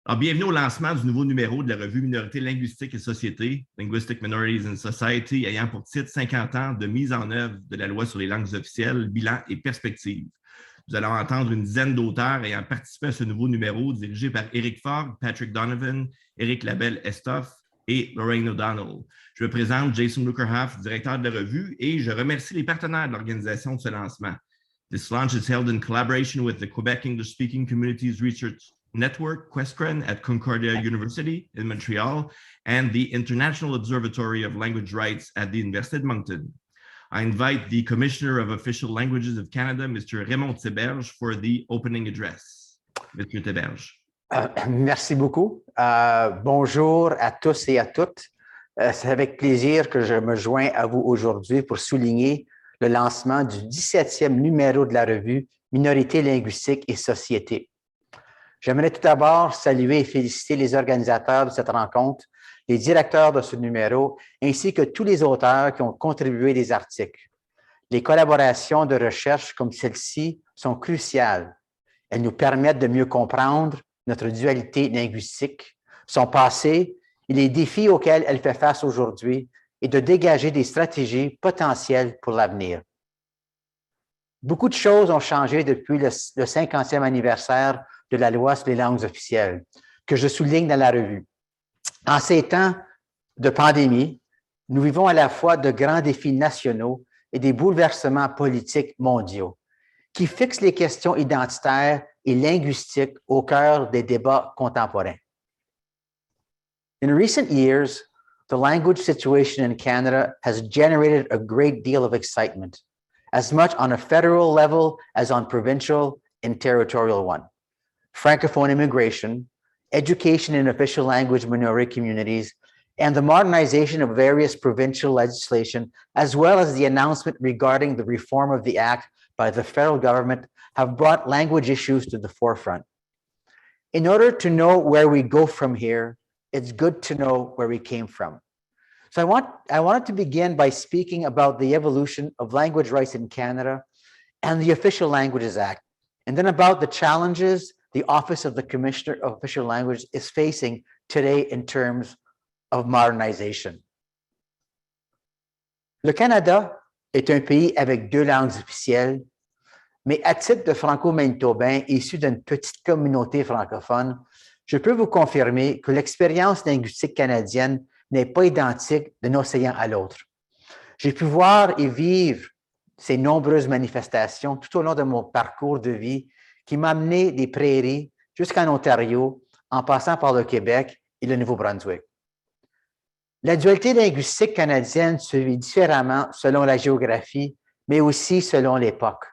Alors, bienvenue au lancement du nouveau numéro de la revue Minorités linguistiques et société, Linguistic Minorities in Society, ayant pour titre 50 ans de mise en œuvre de la loi sur les langues officielles, bilan et perspectives. Vous allez entendre une dizaine d'auteurs ayant participé à ce nouveau numéro dirigé par Éric Fogg, Patrick Donovan, Éric Labelle-Estoff et Lorraine O'Donnell. Je me présente Jason Lukerhoff, directeur de la revue, et je remercie les partenaires de l'organisation de ce lancement. This launch is held in collaboration with the Quebec English-Speaking Communities Research Network, Questcren, at Concordia University in Montreal, and the International Observatory of Language Rights at the Université de Moncton. I invite the Commissioner of Official Languages of Canada, Mr. Raymond Theberge, for the opening address. Mr. Theberge. Merci beaucoup. Bonjour à tous et à toutes. C'est avec plaisir que je me joins à vous aujourd'hui pour souligner le lancement du 17e numéro de la revue Minorités linguistiques et société. J'aimerais tout d'abord saluer et féliciter les organisateurs de cette rencontre, les directeurs de ce numéro, ainsi que tous les auteurs qui ont contribué des articles. Les collaborations de recherche comme celle-ci sont cruciales. Elles nous permettent de mieux comprendre notre dualité linguistique, son passé et les défis auxquels elle fait face aujourd'hui et de dégager des stratégies potentielles pour l'avenir. Beaucoup de choses ont changé depuis le 50e anniversaire de la loi sur les langues officielles, que je souligne dans la revue. En ces temps de pandémie, nous vivons à la fois de grands défis nationaux et des bouleversements politiques mondiaux qui fixent les questions identitaires et linguistiques au cœur des débats contemporains. In recent years, the language situation in Canada has generated a great deal of excitement, as much on a federal level as on provincial and territorial one. Francophone immigration, education in official language minority communities, and the modernization of various provincial legislation, as well as the announcement regarding the reform of the Act by the federal government, have brought language issues to the forefront. In order to know where we go from here, it's good to know where we came from. So I wanted to begin by speaking about the evolution of language rights in Canada and the Official Languages Act, and then about the challenges the Office of the Commissioner of Official Language is facing today in terms of modernization. Le Canada est un pays avec deux langues officielles, mais à titre de franco-manitobain issu d'une petite communauté francophone, je peux vous confirmer que l'expérience linguistique canadienne n'est pas identique d'un océan à l'autre. J'ai pu voir et vivre ces nombreuses manifestations tout au long de mon parcours de vie qui m'a amené des prairies jusqu'en Ontario, en passant par le Québec et le Nouveau-Brunswick. La dualité linguistique canadienne se vit différemment selon la géographie, mais aussi selon l'époque.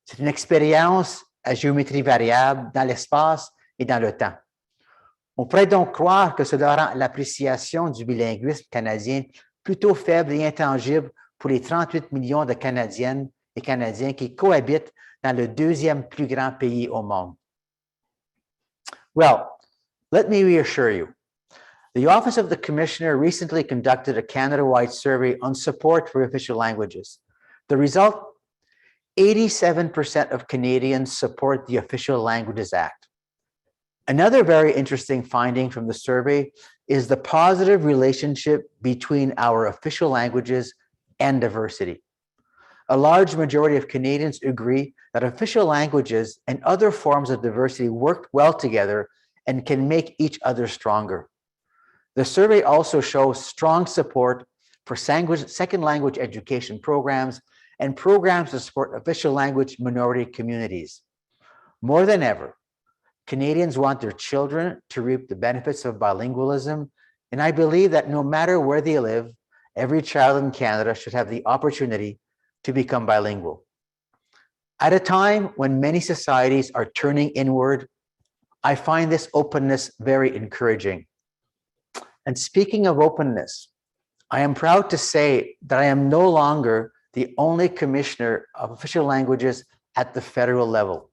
C'est une expérience à géométrie variable dans l'espace et dans le temps. On pourrait donc croire que cela rend l'appréciation du bilinguisme canadien plutôt faible et intangible pour les 38 millions de Canadiennes et Canadiens qui cohabitent dans le deuxième plus grand pays au monde. Well, let me reassure you. The Office of the Commissioner recently conducted a Canada-wide survey on support for official languages. The result, 87% of Canadians support the Official Languages Act. Another very interesting finding from the survey is the positive relationship between our official languages and diversity. A large majority of Canadians agree that official languages and other forms of diversity work well together and can make each other stronger. The survey also shows strong support for second language education programs and programs to support official language minority communities. More than ever, Canadians want their children to reap the benefits of bilingualism, and I believe that no matter where they live, every child in Canada should have the opportunity to become bilingual. At a time when many societies are turning inward, I find this openness very encouraging. And speaking of openness, I am proud to say that I am no longer the only commissioner of official languages at the federal level.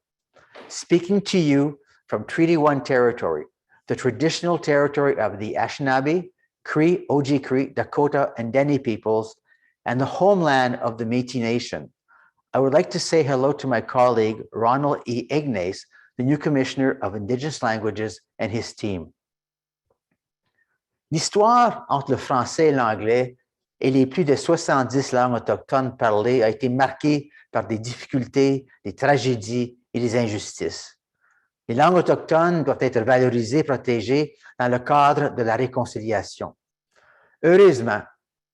Speaking to you from Treaty 1 territory, the traditional territory of the Anishinaabe, Cree, Oji-Cree, Dakota, and Dene peoples, and the homeland of the Métis Nation, I would like to say hello to my colleague, Ronald E. Ignace, the new Commissioner of Indigenous Languages, and his team. L'histoire entre le français et l'anglais et les plus de 70 langues autochtones parlées a été marquée par des difficultés, des tragédies et des injustices. Les langues autochtones doivent être valorisées, protégées dans le cadre de la réconciliation. Heureusement,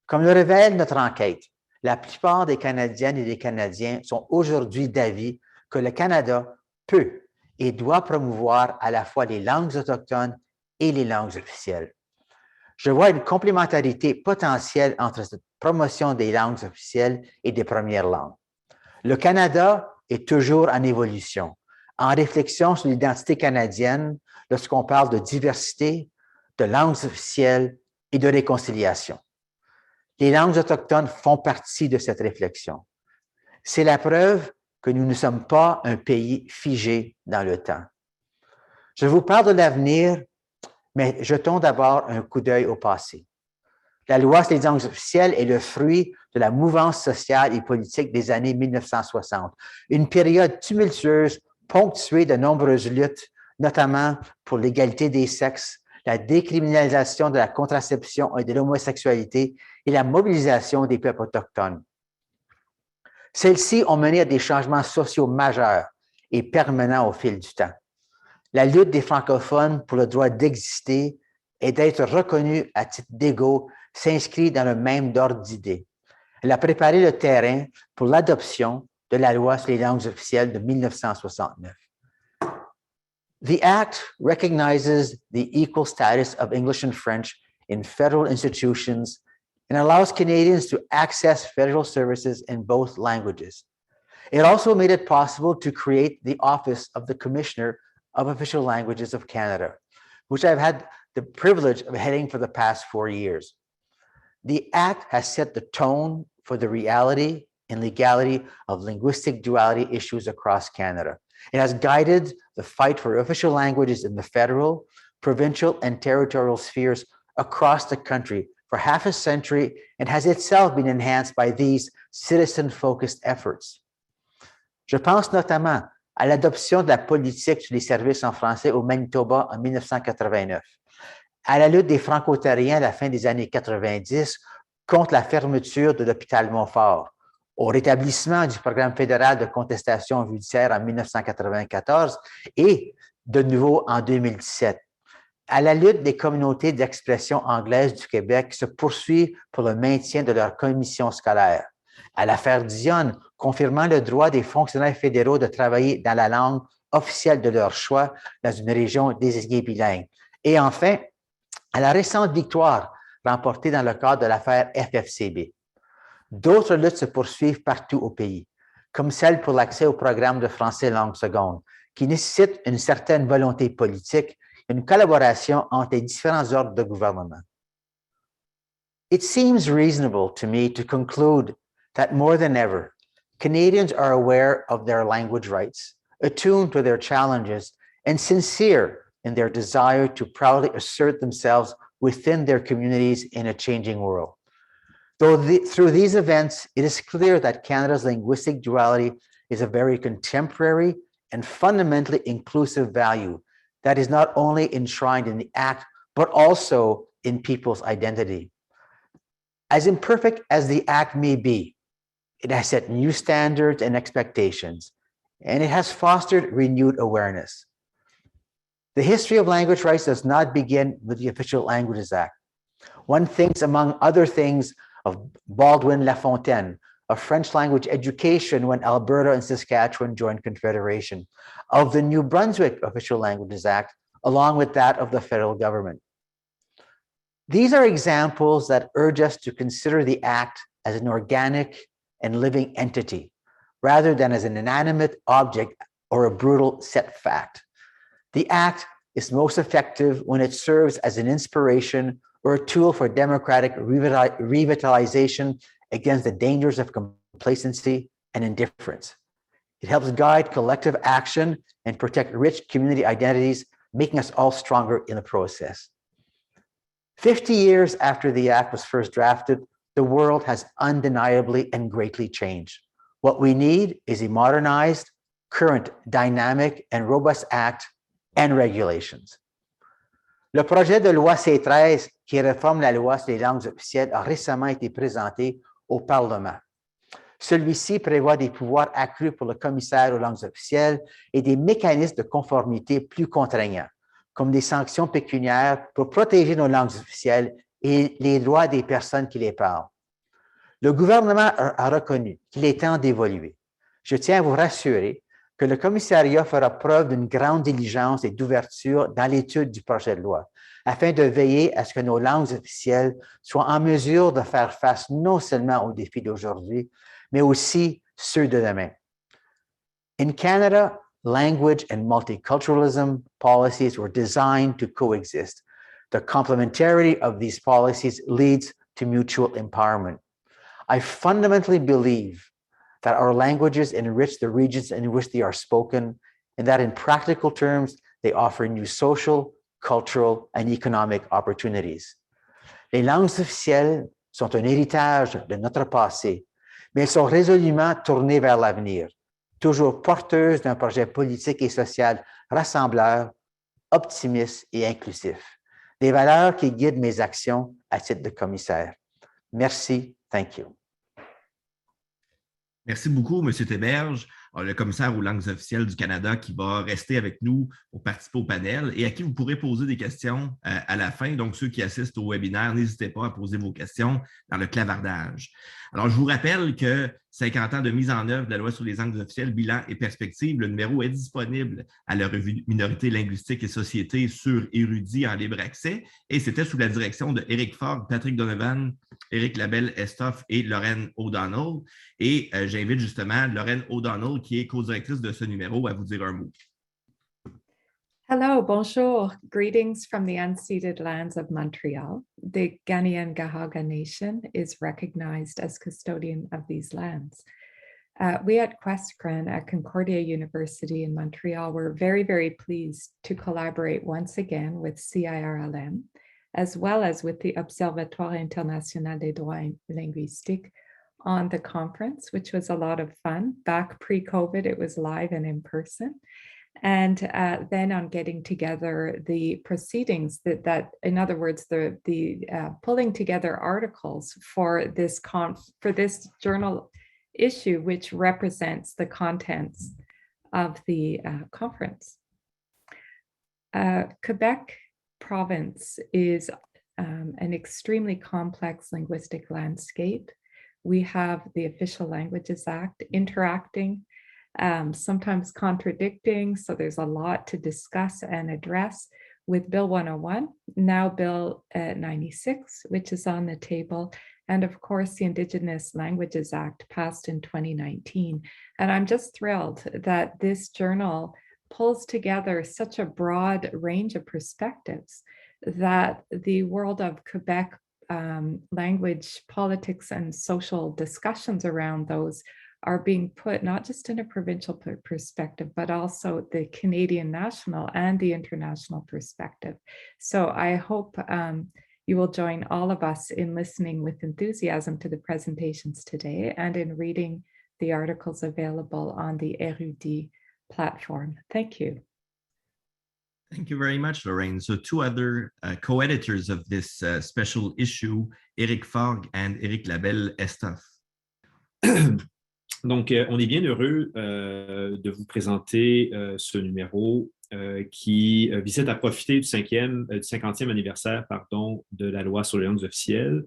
comme le révèle notre enquête, la plupart des Canadiennes et des Canadiens sont aujourd'hui d'avis que le Canada peut et doit promouvoir à la fois les langues autochtones et les langues officielles. Je vois une complémentarité potentielle entre cette promotion des langues officielles et des premières langues. Le Canada est toujours en évolution, en réflexion sur l'identité canadienne lorsqu'on parle de diversité, de langues officielles et de réconciliation. Les langues autochtones font partie de cette réflexion. C'est la preuve que nous ne sommes pas un pays figé dans le temps. Je vous parle de l'avenir, mais jetons d'abord un coup d'œil au passé. La loi sur les langues officielles est le fruit de la mouvance sociale et politique des années 1960, une période tumultueuse ponctuée de nombreuses luttes, notamment pour l'égalité des sexes, la décriminalisation de la contraception et de l'homosexualité et la mobilisation des peuples autochtones. Celles-ci ont mené à des changements sociaux majeurs et permanents au fil du temps. La lutte des francophones pour le droit d'exister et d'être reconnus à titre d'égaux s'inscrit dans le même ordre d'idées. Elle a préparé le terrain pour l'adoption de la loi sur les langues officielles de 1969. The Act recognizes the equal status of English and French in federal institutions and allows Canadians to access federal services in both languages. It also made it possible to create the Office of the Commissioner of Official Languages of Canada, which I've had the privilege of heading for the past 4 years. The Act has set the tone for the reality and legality of linguistic duality issues across Canada. It has guided the fight for official languages in the federal, provincial, and territorial spheres across the country for half a century and has itself been enhanced by these citizen-focused efforts. Je pense notamment à l'adoption de la politique sur les services en français au Manitoba en 1989, à la lutte des Franco-Ontariens à la fin des années 90 contre la fermeture de l'hôpital Montfort, au rétablissement du programme fédéral de contestation judiciaire en 1994 et de nouveau en 2017, à la lutte des communautés d'expression anglaise du Québec qui se poursuit pour le maintien de leur commission scolaire, à l'affaire Dionne, confirmant le droit des fonctionnaires fédéraux de travailler dans la langue officielle de leur choix dans une région désignée bilingue. Et enfin, à la récente victoire remportée dans le cadre de l'affaire FFCB. D'autres luttes se poursuivent partout au pays, comme celle pour l'accès au programme de français langue seconde, qui nécessite une certaine volonté politique et une collaboration entre les différents ordres de gouvernement. It seems reasonable to me to conclude that more than ever, Canadians are aware of their language rights, attuned to their challenges, and sincere in their desire to proudly assert themselves within their communities in a changing world. Through these events, it is clear that Canada's linguistic duality is a very contemporary and fundamentally inclusive value that is not only enshrined in the Act, but also in people's identity. As imperfect as the Act may be, it has set new standards and expectations, and it has fostered renewed awareness. The history of language rights does not begin with the Official Languages Act. One thinks, among other things, of Baldwin Lafontaine, of French language education when Alberta and Saskatchewan joined Confederation, of the New Brunswick Official Languages Act, along with that of the federal government. These are examples that urge us to consider the Act as an organic and living entity, rather than as an inanimate object or a brutal set fact. The Act is most effective when it serves as an inspiration or a tool for democratic revitalization against the dangers of complacency and indifference. It helps guide collective action and protect rich community identities, making us all stronger in the process. 50 years after the Act was first drafted, the world has undeniably and greatly changed. What we need is a modernized, current dynamic and robust act and regulations. Le projet de loi C-13 qui réforme la loi sur les langues officielles a récemment été présenté au Parlement. Celui-ci prévoit des pouvoirs accrus pour le commissaire aux langues officielles et des mécanismes de conformité plus contraignants, comme des sanctions pécuniaires pour protéger nos langues officielles et les droits des personnes qui les parlent. Le gouvernement a reconnu qu'il est temps d'évoluer. Je tiens à vous rassurer que le commissariat fera preuve d'une grande diligence et d'ouverture dans l'étude du projet de loi, afin de veiller à ce que nos langues officielles soient en mesure de faire face non seulement aux défis d'aujourd'hui, mais aussi ceux de demain. In Canada, language and multiculturalism policies were designed to coexist. The complementarity of these policies leads to mutual empowerment. I fundamentally believe that our languages enrich the regions in which they are spoken, and that in practical terms, they offer new social, cultural, and economic opportunities. Les langues officielles sont un héritage de notre passé, mais elles sont résolument tournées vers l'avenir, toujours porteuses d'un projet politique et social rassembleur, optimiste et inclusif. Des valeurs qui guident mes actions à titre de commissaire. Merci. Thank you. Merci beaucoup, M. Théberge, le commissaire aux langues officielles du Canada qui va rester avec nous pour participer au panel et à qui vous pourrez poser des questions à la fin. Donc, ceux qui assistent au webinaire, n'hésitez pas à poser vos questions dans le clavardage. Alors, je vous rappelle que 50 ans de mise en œuvre de la loi sur les langues officielles, bilan et perspectives, le numéro est disponible à la revue Minorités linguistiques et sociétés sur Érudit en libre accès et c'était sous la direction de Éric Fogg, Patrick Donovan, Éric Labelle-Estoff et Lorraine O'Donnell. Et j'invite justement Lorraine O'Donnell, qui est co-directrice de ce numéro, à vous dire un mot. Hello, bonjour. Greetings from the unceded lands of Montreal. The Kanien'kehá:ka Nation is recognized as custodian of these lands. We at QuestCran at Concordia University in Montreal were very, very pleased to collaborate once again with CIRLM, as well as with the Observatoire International des Droits Linguistiques on the conference, which was a lot of fun. Back pre-COVID, it was live and in person. And then on getting together the proceedings that in other words, the pulling together articles for this journal issue, which represents the contents of the conference. Quebec province is an extremely complex linguistic landscape. We have the Official Languages Act interacting, sometimes contradicting, so there's a lot to discuss and address with Bill 101, now Bill 96, which is on the table, and of course the Indigenous Languages Act passed in 2019. And I'm just thrilled that this journal pulls together such a broad range of perspectives that the world of Quebec language, politics, and social discussions around those are being put not just in a provincial perspective, but also the Canadian national and the international perspective. So I hope you will join all of us in listening with enthusiasm to the presentations today and in reading the articles available on the Érudit platform. Thank you. Thank you very much, Lorraine. So two other co-editors of this special issue, Éric Fogg and Éric Labelle-Estoff. Donc, on est bien heureux de vous présenter ce numéro qui visait à profiter du 50e anniversaire de la loi sur les langues officielles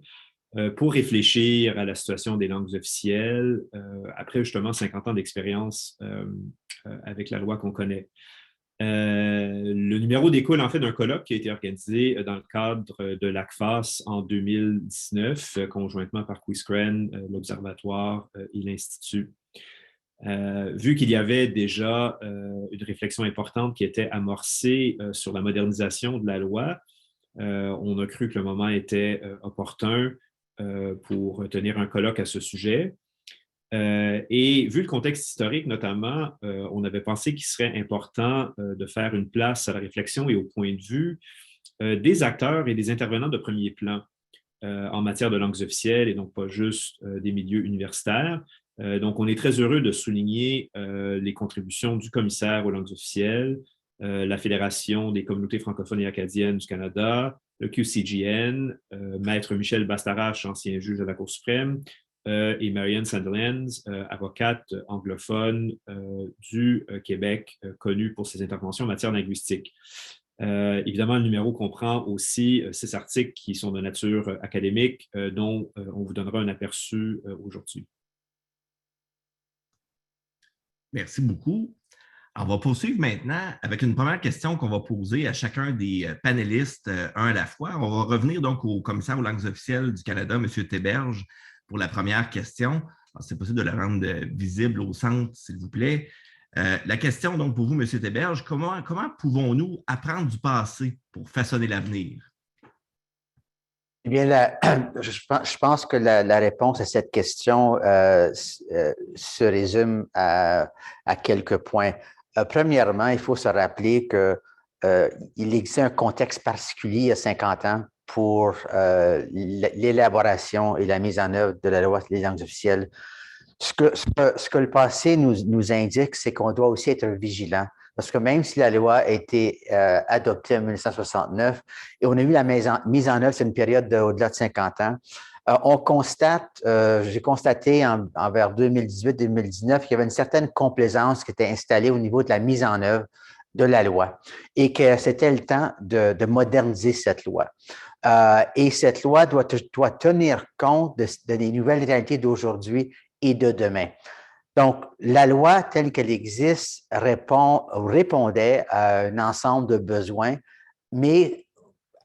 pour réfléchir à la situation des langues officielles après justement 50 ans d'expérience avec la loi qu'on connaît. Le numéro découle en fait d'un colloque qui a été organisé dans le cadre de l'ACFAS en 2019, conjointement par QuestCran, l'Observatoire et l'Institut. Vu qu'il y avait déjà une réflexion importante qui était amorcée sur la modernisation de la loi, on a cru que le moment était opportun pour tenir un colloque à ce sujet. Et vu le contexte historique notamment, on avait pensé qu'il serait important de faire une place à la réflexion et au point de vue des acteurs et des intervenants de premier plan en matière de langues officielles et donc pas juste des milieux universitaires, Donc, on est très heureux de souligner les contributions du commissaire aux langues officielles, la Fédération des communautés francophones et acadiennes du Canada, le QCGN, Maître Michel Bastarache, ancien juge de la Cour suprême, et Marianne Sandilands, avocate anglophone du Québec, connue pour ses interventions en matière linguistique. Évidemment, le numéro comprend aussi 6 articles qui sont de nature académique, dont on vous donnera un aperçu aujourd'hui. Merci beaucoup. Alors, on va poursuivre maintenant avec une première question qu'on va poser à chacun des panélistes, un à la fois. On va revenir donc au commissaire aux langues officielles du Canada, M. Théberge, pour la première question. C'est possible de la rendre visible au centre, s'il vous plaît. La question, donc, pour vous, M. Théberge, comment pouvons-nous apprendre du passé pour façonner l'avenir? Eh bien, je pense que la réponse à cette question se résume à quelques points. Premièrement, il faut se rappeler qu'il existe un contexte particulier il y a 50 ans pour l'élaboration et la mise en œuvre de la loi sur les langues officielles. Ce que le passé nous indique, c'est qu'on doit aussi être vigilant. Parce que même si la loi a été adoptée en 1969 et on a eu la mise en œuvre sur une période au-delà de 50 ans, j'ai constaté vers 2018-2019 qu'il y avait une certaine complaisance qui était installée au niveau de la mise en œuvre de la loi et que c'était le temps de moderniser cette loi. Et cette loi doit tenir compte des nouvelles réalités d'aujourd'hui et de demain. Donc, la loi telle qu'elle existe répondait à un ensemble de besoins, mais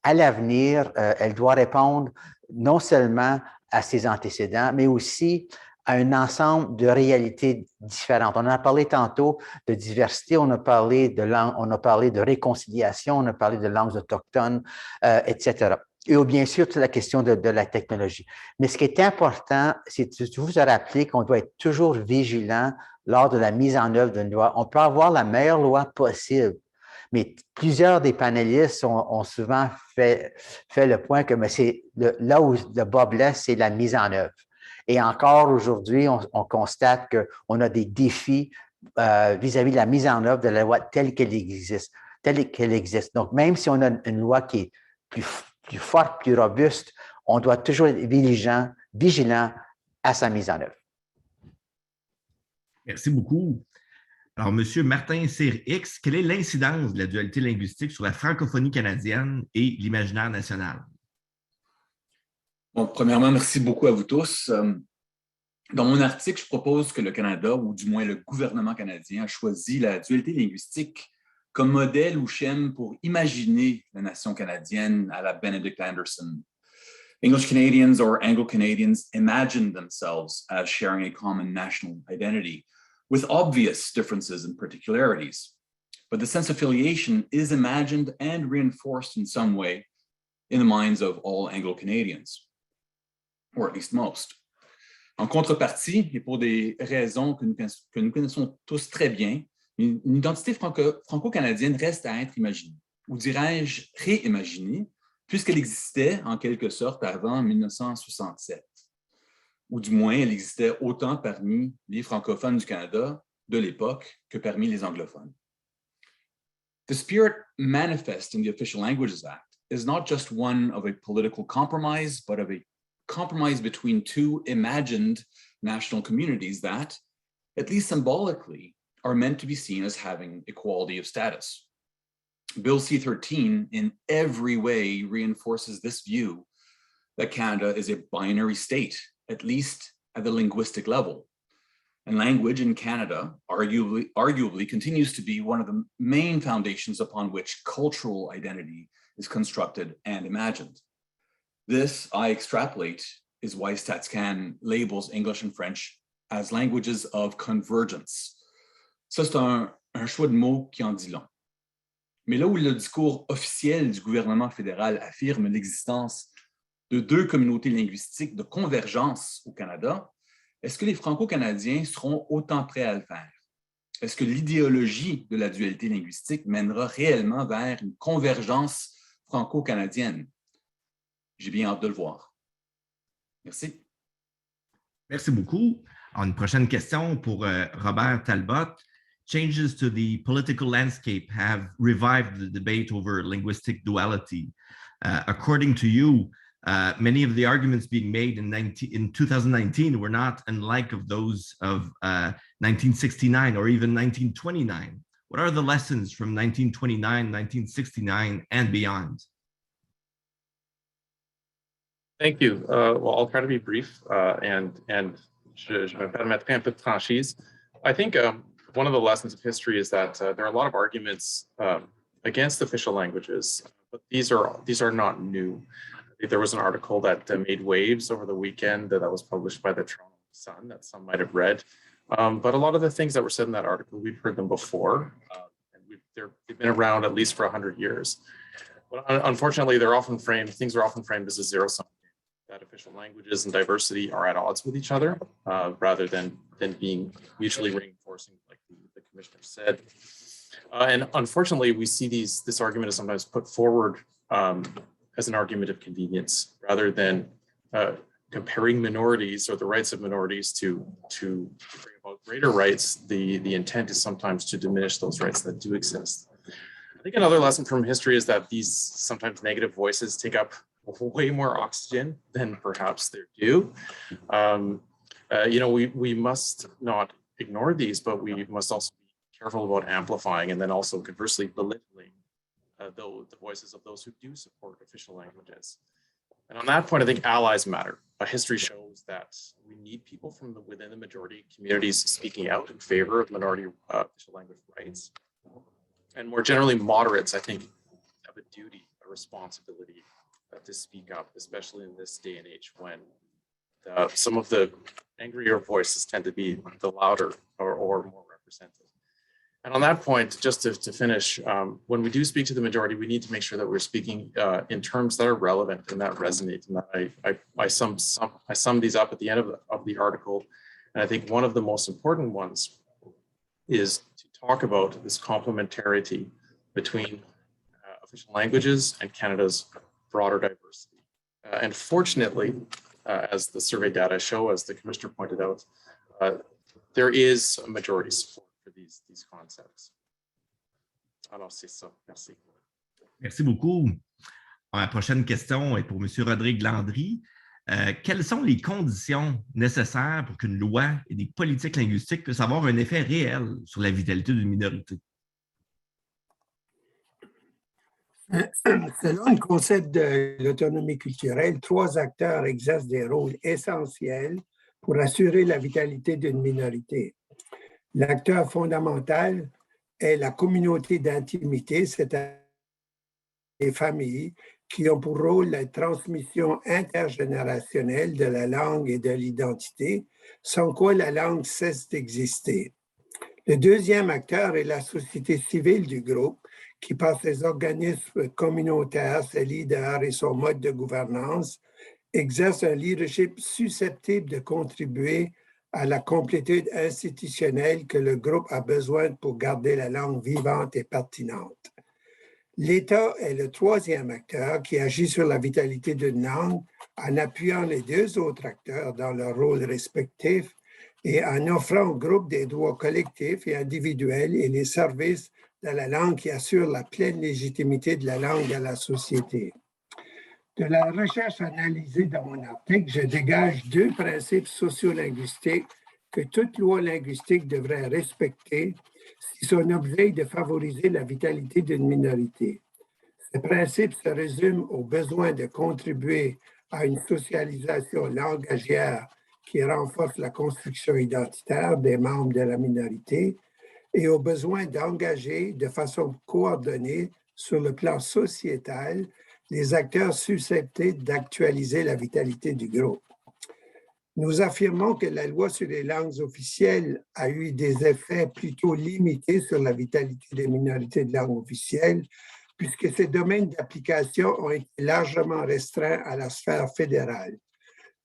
à l'avenir, elle doit répondre non seulement à ses antécédents, mais aussi à un ensemble de réalités différentes. On a parlé tantôt de diversité, on a parlé de réconciliation, on a parlé de langues autochtones, etc. Et bien sûr, toute la question de la technologie. Mais ce qui est important, c'est de vous rappeler qu'on doit être toujours vigilant lors de la mise en œuvre d'une loi. On peut avoir la meilleure loi possible, mais plusieurs des panélistes ont souvent fait le point que c'est là où le bas blesse, c'est la mise en œuvre. Et encore aujourd'hui, on constate qu'on a des défis vis-à-vis de la mise en œuvre de la loi telle qu'elle existe. Donc, même si on a une loi qui est plus forte, plus robuste, on doit toujours être vigilant à sa mise en œuvre. Merci beaucoup. Alors, M. Martin Cyr-X, quelle est l'incidence de la dualité linguistique sur la francophonie canadienne et l'imaginaire national? Bon, premièrement, merci beaucoup à vous tous. Dans mon article, je propose que le Canada, ou du moins le gouvernement canadien, a choisi la dualité linguistique comme modèle ou schème pour imaginer la nation canadienne à la Benedict Anderson. English Canadians or Anglo-Canadians imagine themselves as sharing a common national identity with obvious differences and particularities. But the sense of affiliation is imagined and reinforced in some way in the minds of all Anglo-Canadians, or at least most. En contrepartie, et pour des raisons que nous connaissons tous très bien, une identité franco-canadienne reste à être imaginée, ou dirais-je réimaginée, puisqu'elle existait en quelque sorte avant 1967. Ou du moins, elle existait autant parmi les francophones du Canada de l'époque que parmi les anglophones. The spirit manifest in the Official Languages Act is not just one of a political compromise, but of a compromise between two imagined national communities that, at least symbolically, are meant to be seen as having equality of status. Bill C-13 in every way reinforces this view that Canada is a binary state, at least at the linguistic level. And language in Canada arguably continues to be one of the main foundations upon which cultural identity is constructed and imagined. This, I extrapolate, is why StatsCan labels English and French as languages of convergence. Ça, c'est un choix de mots qui en dit long. Mais là où le discours officiel du gouvernement fédéral affirme l'existence de deux communautés linguistiques de convergence au Canada, est-ce que les Franco-Canadiens seront autant prêts à le faire? Est-ce que l'idéologie de la dualité linguistique mènera réellement vers une convergence franco-canadienne? J'ai bien hâte de le voir. Merci. Merci beaucoup. Une prochaine question pour Robert Talbot. Changes to the political landscape have revived the debate over linguistic duality. According to you, many of the arguments being made in 2019 were not unlike of those of 1969 or even 1929. What are the lessons from 1929, 1969, and beyond? Thank you. Well, I'll try to be brief and je me permettrai un peu de franchise. I think one of the lessons of history is that there are a lot of arguments against official languages, but these are not new. There was an article that made waves over the weekend that was published by the Toronto Sun that some might have read. But a lot of the things that were said in that article, we've heard them before, and they've been around at least for 100 years. But unfortunately, things are often framed as a zero-sum game, that official languages and diversity are at odds with each other, rather than being mutually reinforcing, like the commissioner said. And unfortunately, we see this argument is sometimes put forward as an argument of convenience, rather than comparing minorities or the rights of minorities to bring about greater rights. The intent is sometimes to diminish those rights that do exist. I think another lesson from history is that these sometimes negative voices take up way more oxygen than perhaps they're due. We must not ignore these, but we must also be careful about amplifying and then also conversely belittling the voices of those who do support official languages. And on that point, I think allies matter. History shows that we need people from within the majority communities speaking out in favor of minority official language rights. And more generally, moderates, I think, have a duty, a responsibility to speak up, especially in this day and age when some of the angrier voices tend to be the louder or more represented. And on that point, just to finish, when we do speak to the majority, we need to make sure that we're speaking in terms that are relevant and that resonate. And that I sum these up at the end of the article. And I think one of the most important ones is to talk about this complementarity between official languages and Canada's broader diversity. And fortunately, as the survey data show, as the commissioner pointed out, there is a majority support for these concepts. Alors, c'est ça. Merci. Merci beaucoup. La prochaine question est pour M. Rodrigue Landry. Quelles sont les conditions nécessaires pour qu'une loi et des politiques linguistiques puissent avoir un effet réel sur la vitalité d'une minorité? Selon le concept de l'autonomie culturelle, 3 acteurs exercent des rôles essentiels pour assurer la vitalité d'une minorité. L'acteur fondamental est la communauté d'intimité, c'est-à-dire les familles qui ont pour rôle la transmission intergénérationnelle de la langue et de l'identité, sans quoi la langue cesse d'exister. Le deuxième acteur est la société civile du groupe, qui par ses organismes communautaires, ses leaders et son mode de gouvernance, exerce un leadership susceptible de contribuer à la complétude institutionnelle que le groupe a besoin pour garder la langue vivante et pertinente. L'État est le troisième acteur qui agit sur la vitalité d'une langue en appuyant les 2 autres acteurs dans leur rôle respectif et en offrant au groupe des droits collectifs et individuels et les services de la langue qui assurent la pleine légitimité de la langue dans la société. De la recherche analysée dans mon article, je dégage 2 principes sociolinguistiques que toute loi linguistique devrait respecter si son objet est de favoriser la vitalité d'une minorité. Ces principes se résument au besoin de contribuer à une socialisation langagière qui renforce la construction identitaire des membres de la minorité et au besoin d'engager de façon coordonnée sur le plan sociétal les acteurs susceptibles d'actualiser la vitalité du groupe. Nous affirmons que la loi sur les langues officielles a eu des effets plutôt limités sur la vitalité des minorités de langue officielle, puisque ces domaines d'application ont été largement restreints à la sphère fédérale.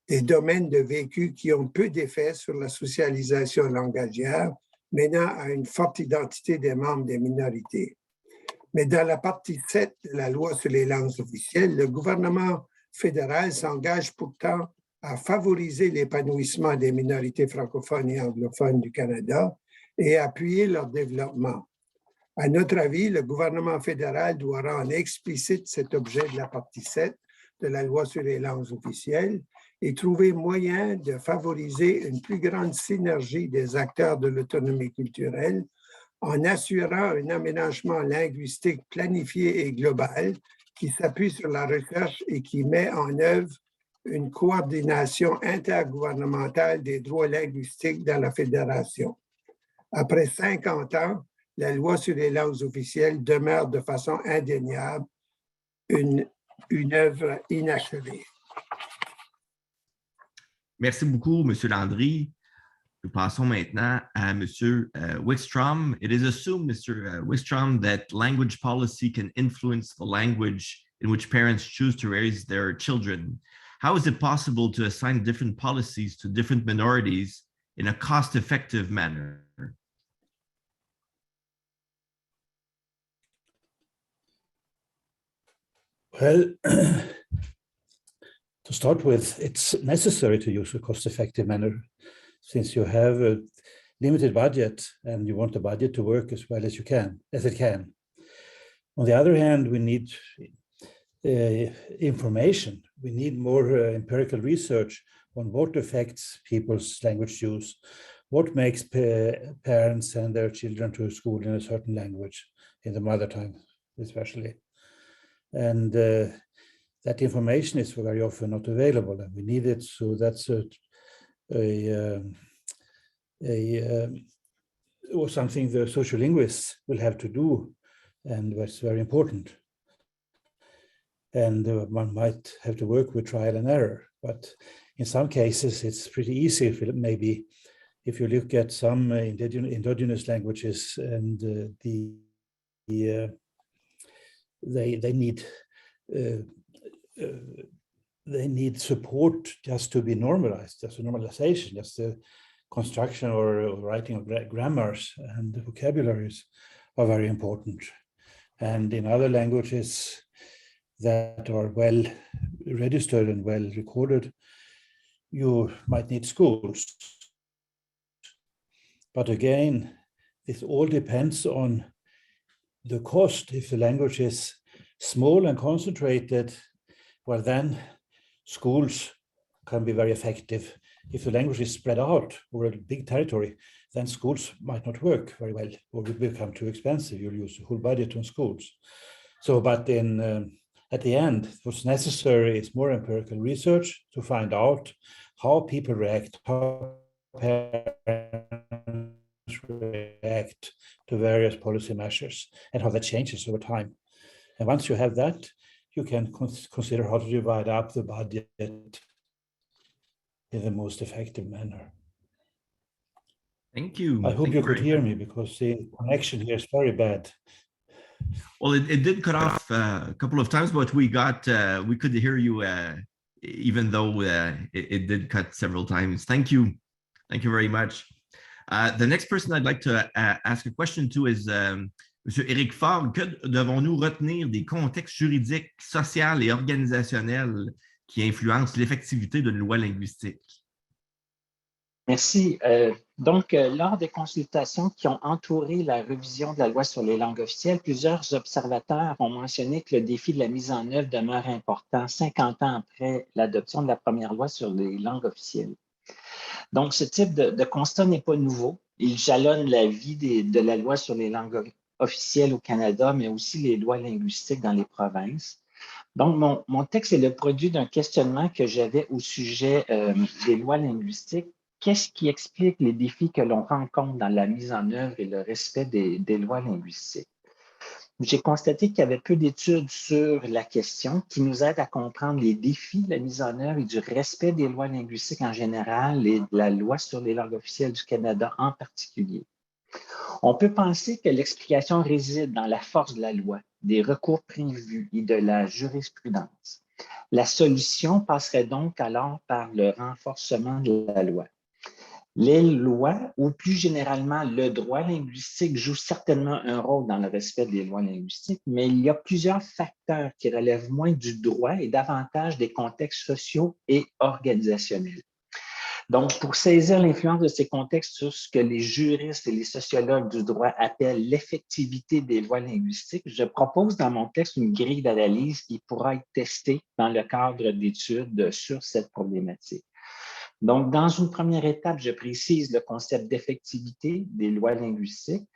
Des domaines de vécu qui ont peu d'effet sur la socialisation langagière, menant à une forte identité des membres des minorités. Mais dans la partie 7 de la loi sur les langues officielles, le gouvernement fédéral s'engage pourtant à favoriser l'épanouissement des minorités francophones et anglophones du Canada et appuyer leur développement. À notre avis, le gouvernement fédéral doit rendre explicite cet objet de la partie 7 de la loi sur les langues officielles et trouver moyen de favoriser une plus grande synergie des acteurs de l'autonomie culturelle en assurant un aménagement linguistique planifié et global qui s'appuie sur la recherche et qui met en œuvre une coordination intergouvernementale des droits linguistiques dans la Fédération. Après 50 ans, la loi sur les langues officielles demeure de façon indéniable une œuvre inachevée. Merci beaucoup, M. Landry. Nous passons maintenant à M. Wickstrom. It is assumed, Mr. Wickstrom, that language policy can influence the language in which parents choose to raise their children. How is it possible to assign different policies to different minorities in a cost-effective manner? Well, to start with, it's necessary to use a cost-effective manner since you have a limited budget and you want the budget to work as well as it can. On the other hand, we need information. We need more empirical research on what affects people's language use, what makes parents send their children to school in a certain language, in the mother tongue especially. And that information is very often not available, and we need it. So that's or something the sociolinguists will have to do, and that's very important. And one might have to work with trial and error, but in some cases it's pretty easy. Maybe if you look at some indigenous languages, and they need support just to be normalized, just a normalization, just the construction or writing of grammars and vocabularies are very important. And in other languages that are well registered and well recorded, you might need schools. But again, this all depends on the cost. If the language is small and concentrated, well, then schools can be very effective. If the language is spread out over a big territory, then schools might not work very well, or will become too expensive. You'll use the whole budget on schools. So, but at the end, what's necessary is more empirical research to find out how people react, how parents react to various policy measures, and how that changes over time. And once you have that, you can consider how to divide up the budget in the most effective manner. Thank you. I hope you could hear me, because the connection here is very bad. Well, it did cut off a couple of times, but we could hear you even though it did cut several times. Thank you. Thank you very much. The next person I'd like to ask a question to is Monsieur Éric Faure. Que devons-nous retenir des contextes juridiques, sociaux et organisationnels qui influencent l'effectivité d'une loi linguistique? Merci. Donc, lors des consultations qui ont entouré la révision de la loi sur les langues officielles, plusieurs observateurs ont mentionné que le défi de la mise en œuvre demeure important 50 ans après l'adoption de la première loi sur les langues officielles. Donc, ce type de constat n'est pas nouveau. Il jalonne la vie de la loi sur les langues officielles au Canada, mais aussi les lois linguistiques dans les provinces. Donc, mon texte est le produit d'un questionnement que j'avais au sujet des lois linguistiques. Qu'est-ce qui explique les défis que l'on rencontre dans la mise en œuvre et le respect des lois linguistiques? J'ai constaté qu'il y avait peu d'études sur la question qui nous aident à comprendre les défis de la mise en œuvre et du respect des lois linguistiques en général et de la loi sur les langues officielles du Canada en particulier. On peut penser que l'explication réside dans la force de la loi, des recours prévus et de la jurisprudence. La solution passerait donc alors par le renforcement de la loi. Les lois, ou plus généralement le droit linguistique, jouent certainement un rôle dans le respect des lois linguistiques, mais il y a plusieurs facteurs qui relèvent moins du droit et davantage des contextes sociaux et organisationnels. Donc, pour saisir l'influence de ces contextes sur ce que les juristes et les sociologues du droit appellent l'effectivité des lois linguistiques, je propose dans mon texte une grille d'analyse qui pourra être testée dans le cadre d'études sur cette problématique. Donc, dans une première étape, je précise le concept d'effectivité des lois linguistiques.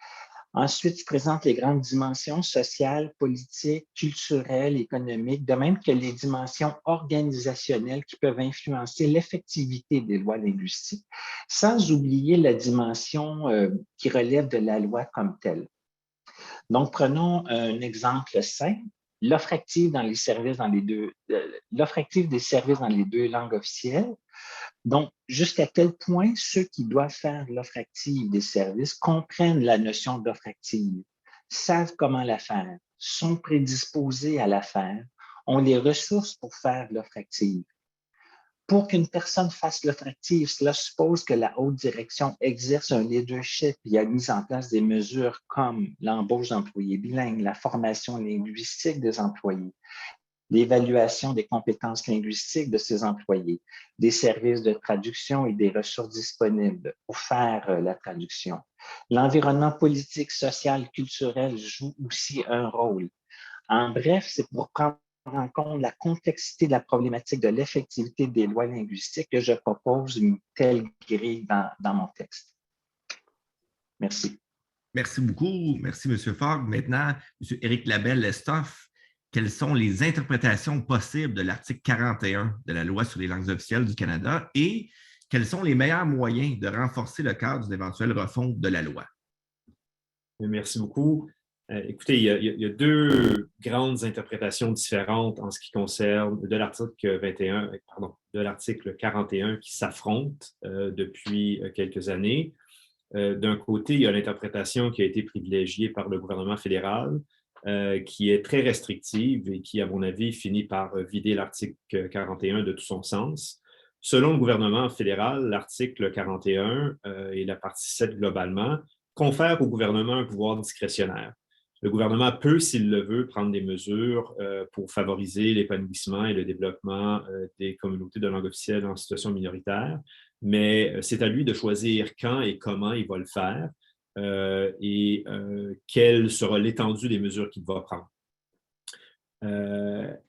Ensuite, je présente les grandes dimensions sociales, politiques, culturelles, économiques, de même que les dimensions organisationnelles qui peuvent influencer l'effectivité des lois linguistiques, sans oublier la dimension qui relève de la loi comme telle. Donc, prenons un exemple simple. L'offre active dans les services l'offre active des services dans les deux langues officielles. Donc, jusqu'à quel point ceux qui doivent faire l'offre active des services comprennent la notion d'offre active, savent comment la faire, sont prédisposés à la faire, ont les ressources pour faire l'offre active. Pour qu'une personne fasse l'offre active, cela suppose que la haute direction exerce un leadership et a mis en place des mesures comme l'embauche d'employés bilingues, la formation linguistique des employés, l'évaluation des compétences linguistiques de ces employés, des services de traduction et des ressources disponibles pour faire la traduction. L'environnement politique, social, culturel joue aussi un rôle. En bref, c'est pour prendre en compte la complexité de la problématique de l'effectivité des lois linguistiques que je propose une telle grille dans mon texte. Merci. Merci beaucoup. Merci, M. Fogg. Maintenant, M. Éric Labelle-Lestoff, quelles sont les interprétations possibles de l'article 41 de la Loi sur les langues officielles du Canada et quels sont les meilleurs moyens de renforcer le cadre d'une éventuelle refonte de la loi? Merci beaucoup. Écoutez, il y a deux grandes interprétations différentes en ce qui concerne de l'article 41 qui s'affrontent depuis quelques années. D'un côté, il y a l'interprétation qui a été privilégiée par le gouvernement fédéral, qui est très restrictive et qui, à mon avis, finit par vider l'article 41 de tout son sens. Selon le gouvernement fédéral, l'article 41 et la partie 7 globalement confèrent au gouvernement un pouvoir discrétionnaire. Le gouvernement peut, s'il le veut, prendre des mesures pour favoriser l'épanouissement et le développement des communautés de langue officielle en situation minoritaire, mais c'est à lui de choisir quand et comment il va le faire et quelle sera l'étendue des mesures qu'il va prendre.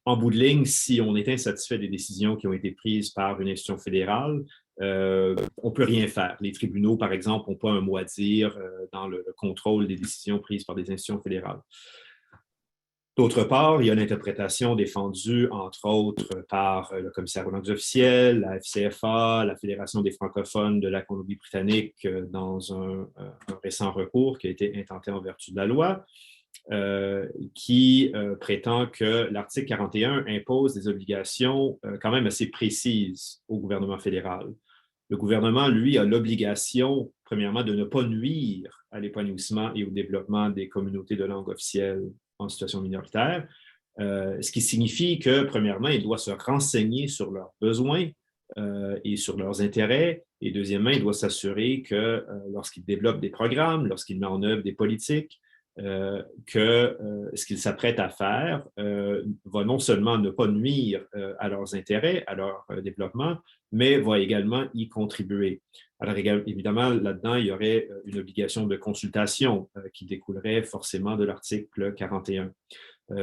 En bout de ligne, si on est insatisfait des décisions qui ont été prises par une institution fédérale, on ne peut rien faire. Les tribunaux, par exemple, n'ont pas un mot à dire dans le contrôle des décisions prises par des institutions fédérales. D'autre part, il y a l'interprétation défendue, entre autres, par le commissaire aux langues officielles, la FCFA, la Fédération des francophones de la Colombie-Britannique dans un récent recours qui a été intenté en vertu de la loi, qui prétend que l'article 41 impose des obligations quand même assez précises au gouvernement fédéral. Le gouvernement, lui, a l'obligation, premièrement, de ne pas nuire à l'épanouissement et au développement des communautés de langue officielle en situation minoritaire, ce qui signifie que, premièrement, il doit se renseigner sur leurs besoins et sur leurs intérêts, et deuxièmement, il doit s'assurer que lorsqu'il développe des programmes, lorsqu'il met en œuvre des politiques, que ce qu'ils s'apprêtent à faire va non seulement ne pas nuire à leurs intérêts, à leur développement, mais va également y contribuer. Alors évidemment, là-dedans, il y aurait une obligation de consultation qui découlerait forcément de l'article 41.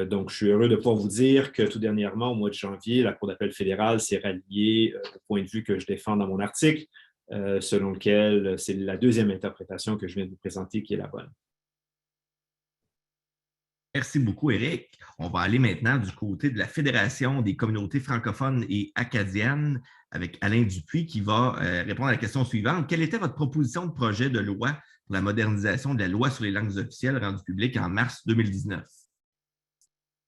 Donc, je suis heureux de pouvoir vous dire que tout dernièrement, au mois de janvier, la Cour d'appel fédérale s'est ralliée au point de vue que je défends dans mon article, selon lequel c'est la deuxième interprétation que je viens de vous présenter qui est la bonne. Merci beaucoup, Éric. On va aller maintenant du côté de la Fédération des communautés francophones et acadiennes avec Alain Dupuis qui va répondre à la question suivante. Quelle était votre proposition de projet de loi pour la modernisation de la loi sur les langues officielles rendue publique en mars 2019?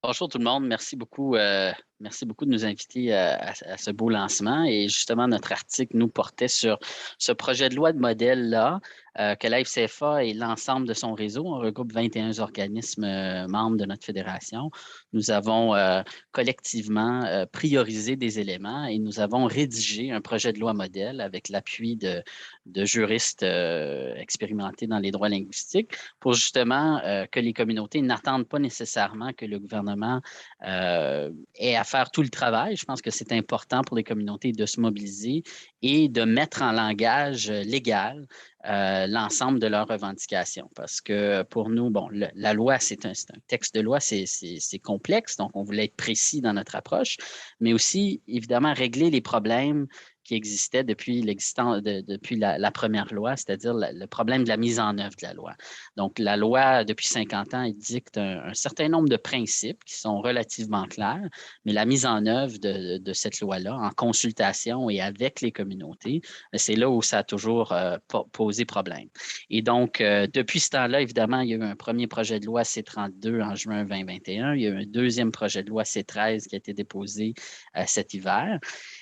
Bonjour tout le monde. Merci beaucoup, M. Merci beaucoup de nous inviter à ce beau lancement. Et justement, notre article nous portait sur ce projet de loi de modèle-là, que la FCFA et l'ensemble de son réseau, on regroupe 21 organismes membres de notre fédération. Nous avons collectivement priorisé des éléments et nous avons rédigé un projet de loi modèle avec l'appui de juristes expérimentés dans les droits linguistiques pour justement que les communautés n'attendent pas nécessairement que le gouvernement ait à faire tout le travail. Je pense que c'est important pour les communautés de se mobiliser et de mettre en langage légal l'ensemble de leurs revendications. Parce que pour nous, bon, la loi, c'est un texte de loi, c'est complexe, donc on voulait être précis dans notre approche, mais aussi, évidemment, régler les problèmes qui existait depuis la première loi, c'est-à-dire le problème de la mise en œuvre de la loi. Donc, la loi, depuis 50 ans, elle dicte un certain nombre de principes qui sont relativement clairs, mais la mise en œuvre de cette loi-là, en consultation et avec les communautés, c'est là où ça a toujours posé problème. Et donc, depuis ce temps-là, évidemment, il y a eu un premier projet de loi C-32 en juin 2021. Il y a eu un deuxième projet de loi C-13 qui a été déposé cet hiver.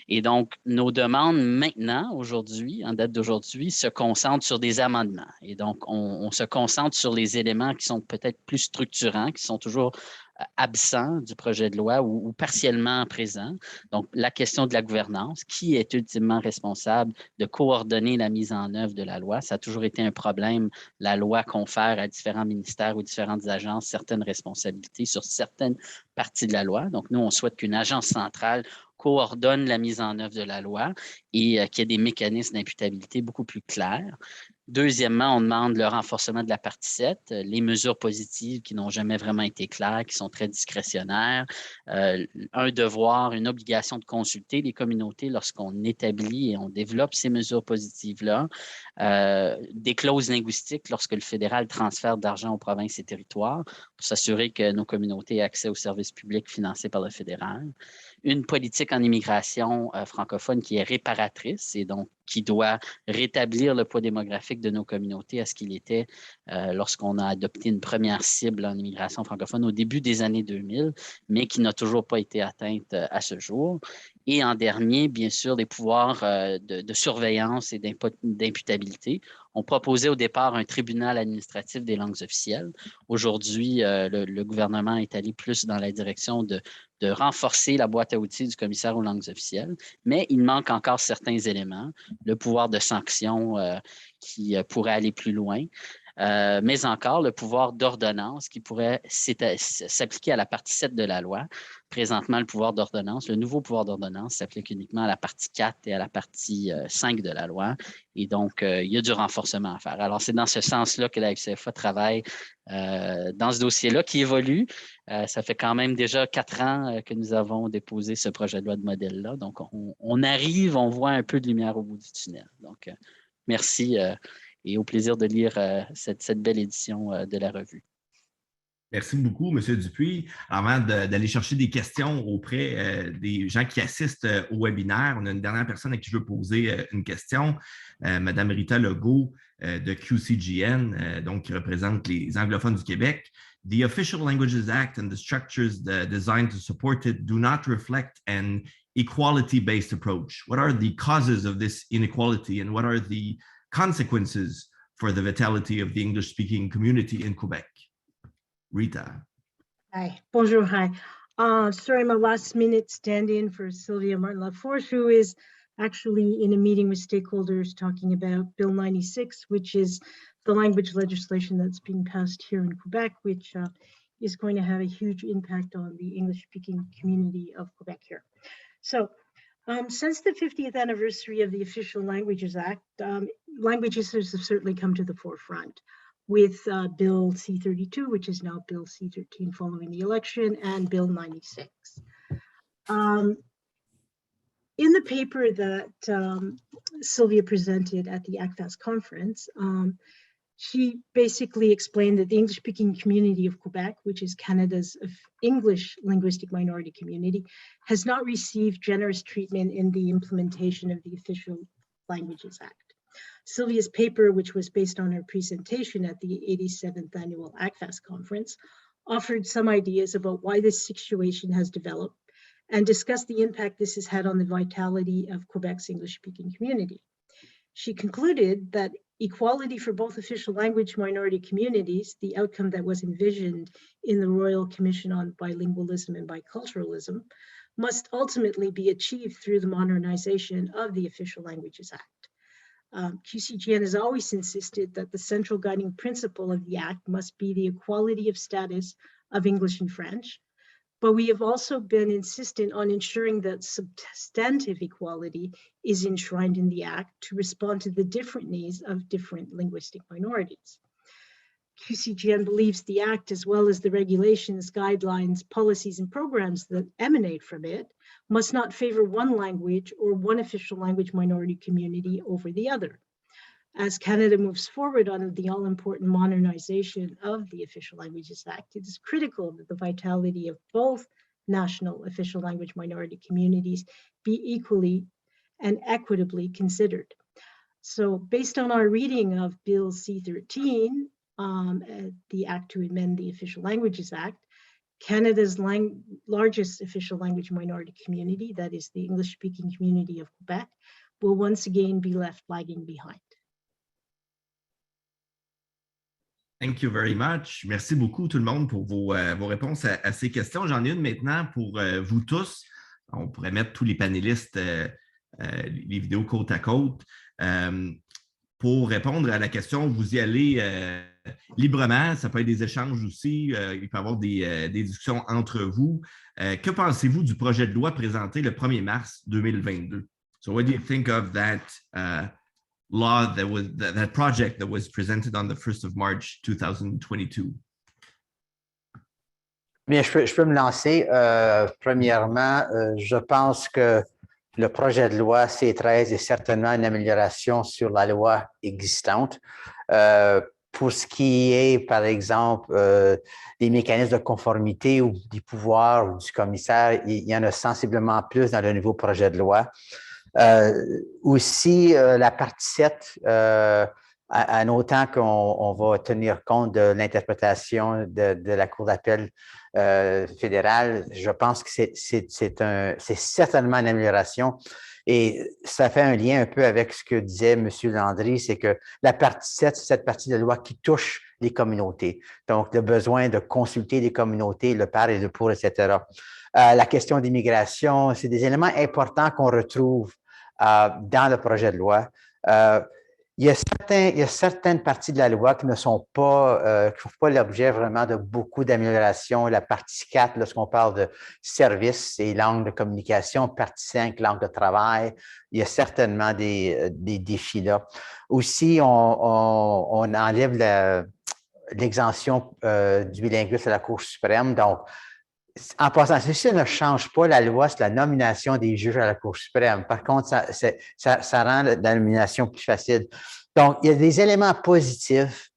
Et donc, nos demandes maintenant, aujourd'hui, en date d'aujourd'hui, se concentrent sur des amendements. Et donc, on se concentre sur les éléments qui sont peut-être plus structurants, qui sont toujours absents du projet de loi ou partiellement présents. Donc, la question de la gouvernance, qui est ultimement responsable de coordonner la mise en œuvre de la loi? Ça a toujours été un problème. La loi confère à différents ministères ou différentes agences certaines responsabilités sur certaines parties de la loi. Donc, nous, on souhaite qu'une agence centrale coordonne la mise en œuvre de la loi et qu'il y ait des mécanismes d'imputabilité beaucoup plus clairs. Deuxièmement, on demande le renforcement de la partie 7, les mesures positives qui n'ont jamais vraiment été claires, qui sont très discrétionnaires, un devoir, une obligation de consulter les communautés lorsqu'on établit et on développe ces mesures positives-là, des clauses linguistiques lorsque le fédéral transfère d'argent aux provinces et territoires pour s'assurer que nos communautés aient accès aux services publics financés par le fédéral, une politique en immigration francophone qui est réparatrice et donc qui doit rétablir le poids démographique de nos communautés à ce qu'il était lorsqu'on a adopté une première cible en immigration francophone au début des années 2000, mais qui n'a toujours pas été atteinte à ce jour. Et en dernier, bien sûr, des pouvoirs de surveillance et d'imputabilité. On proposait au départ un tribunal administratif des langues officielles. Aujourd'hui, le gouvernement est allé plus dans la direction de renforcer la boîte à outils du commissaire aux langues officielles, mais il manque encore certains éléments, le pouvoir de sanction qui pourrait aller plus loin, mais encore le pouvoir d'ordonnance qui pourrait s'appliquer à la partie 7 de la loi. Présentement, le pouvoir d'ordonnance, le nouveau pouvoir d'ordonnance s'applique uniquement à la partie 4 et à la partie 5 de la loi. Et donc, il y a du renforcement à faire. Alors, c'est dans ce sens-là que la FCFA travaille dans ce dossier-là qui évolue. Ça fait quand même déjà 4 ans que nous avons déposé ce projet de loi de modèle-là. Donc, on arrive, on voit un peu de lumière au bout du tunnel. Donc, merci et au plaisir de lire cette belle édition de la revue. Merci beaucoup, M. Dupuis. Avant d'aller chercher des questions auprès des gens qui assistent au webinaire, on a une dernière personne à qui je veux poser une question, Mme Rita Legault de QCGN, donc qui représente les anglophones du Québec. The Official Languages Act and the structures designed to support it do not reflect an equality-based approach. What are the causes of this inequality and what are the consequences for the vitality of the English-speaking community in Quebec? Rita. Hi, bonjour, hi. Sorry, I'm a last-minute stand-in for Sylvia Martin-Laforge, who is actually in a meeting with stakeholders talking about Bill 96, which is the language legislation that's being passed here in Quebec, which is going to have a huge impact on the English-speaking community of Quebec here. So, since the 50th anniversary of the Official Languages Act, language issues have certainly come to the forefront with Bill C-32, which is now Bill C-13 following the election, and Bill 96. In the paper that Sylvia presented at the ACFAS conference, she basically explained that the English-speaking community of Quebec, which is Canada's English linguistic minority community, has not received generous treatment in the implementation of the Official Languages Act. Sylvia's paper, which was based on her presentation at the 87th annual ACFAS conference, offered some ideas about why this situation has developed and discussed the impact this has had on the vitality of Quebec's English-speaking community. She concluded that equality for both official language minority communities, the outcome that was envisioned in the Royal Commission on Bilingualism and Biculturalism, must ultimately be achieved through the modernization of the Official Languages Act. QCGN has always insisted that the central guiding principle of the Act must be the equality of status of English and French, but we have also been insistent on ensuring that substantive equality is enshrined in the Act to respond to the different needs of different linguistic minorities. QCGN believes the Act, as well as the regulations, guidelines, policies, and programs that emanate from it, must not favor one language or one official language minority community over the other. As Canada moves forward on the all-important modernization of the Official Languages Act, it is critical that the vitality of both national official language minority communities be equally and equitably considered. So based on our reading of Bill C-13, the Act to amend the Official Languages Act, Canada's largest official language minority community, that is the English-speaking community of Quebec, will once again be left lagging behind. Thank you very much. Merci beaucoup tout le monde pour vos réponses à ces questions. J'en ai une maintenant pour vous tous. On pourrait mettre tous les panélistes, les vidéos côte à côte. Pour répondre à la question, vous y allez librement. Ça peut être des échanges aussi. Il peut y avoir des discussions entre vous. Que pensez-vous du projet de loi présenté le 1er mars 2022? So what do you think of that law that project that was presented on the 1st of March 2022? Bien, je peux me lancer. Premièrement, je pense que le projet de loi C-13 est certainement une amélioration sur la loi existante. Pour ce qui est, par exemple, des mécanismes de conformité ou des pouvoirs ou du commissaire, il y en a sensiblement plus dans le nouveau projet de loi. Aussi, la partie 7, en autant qu'on va tenir compte de l'interprétation de la Cour d'appel fédérale, je pense que c'est certainement une amélioration. Et ça fait un lien un peu avec ce que disait M. Landry, c'est que la partie 7, c'est cette partie de la loi qui touche les communautés. Donc, le besoin de consulter les communautés, le par et le pour, etc. La question d'immigration, c'est des éléments importants qu'on retrouve dans le projet de loi. Il y a certaines parties de la loi qui ne font pas l'objet vraiment de beaucoup d'améliorations. La partie 4, lorsqu'on parle de services et langues de communication, partie 5, langue de travail, il y a certainement des défis là. Aussi, on enlève l'exemption du bilinguisme à la Cour suprême. Donc, en passant, ceci ne change pas la loi sur la nomination des juges à la Cour suprême. Par contre, ça rend la nomination plus facile. Donc, il y a des éléments positifs,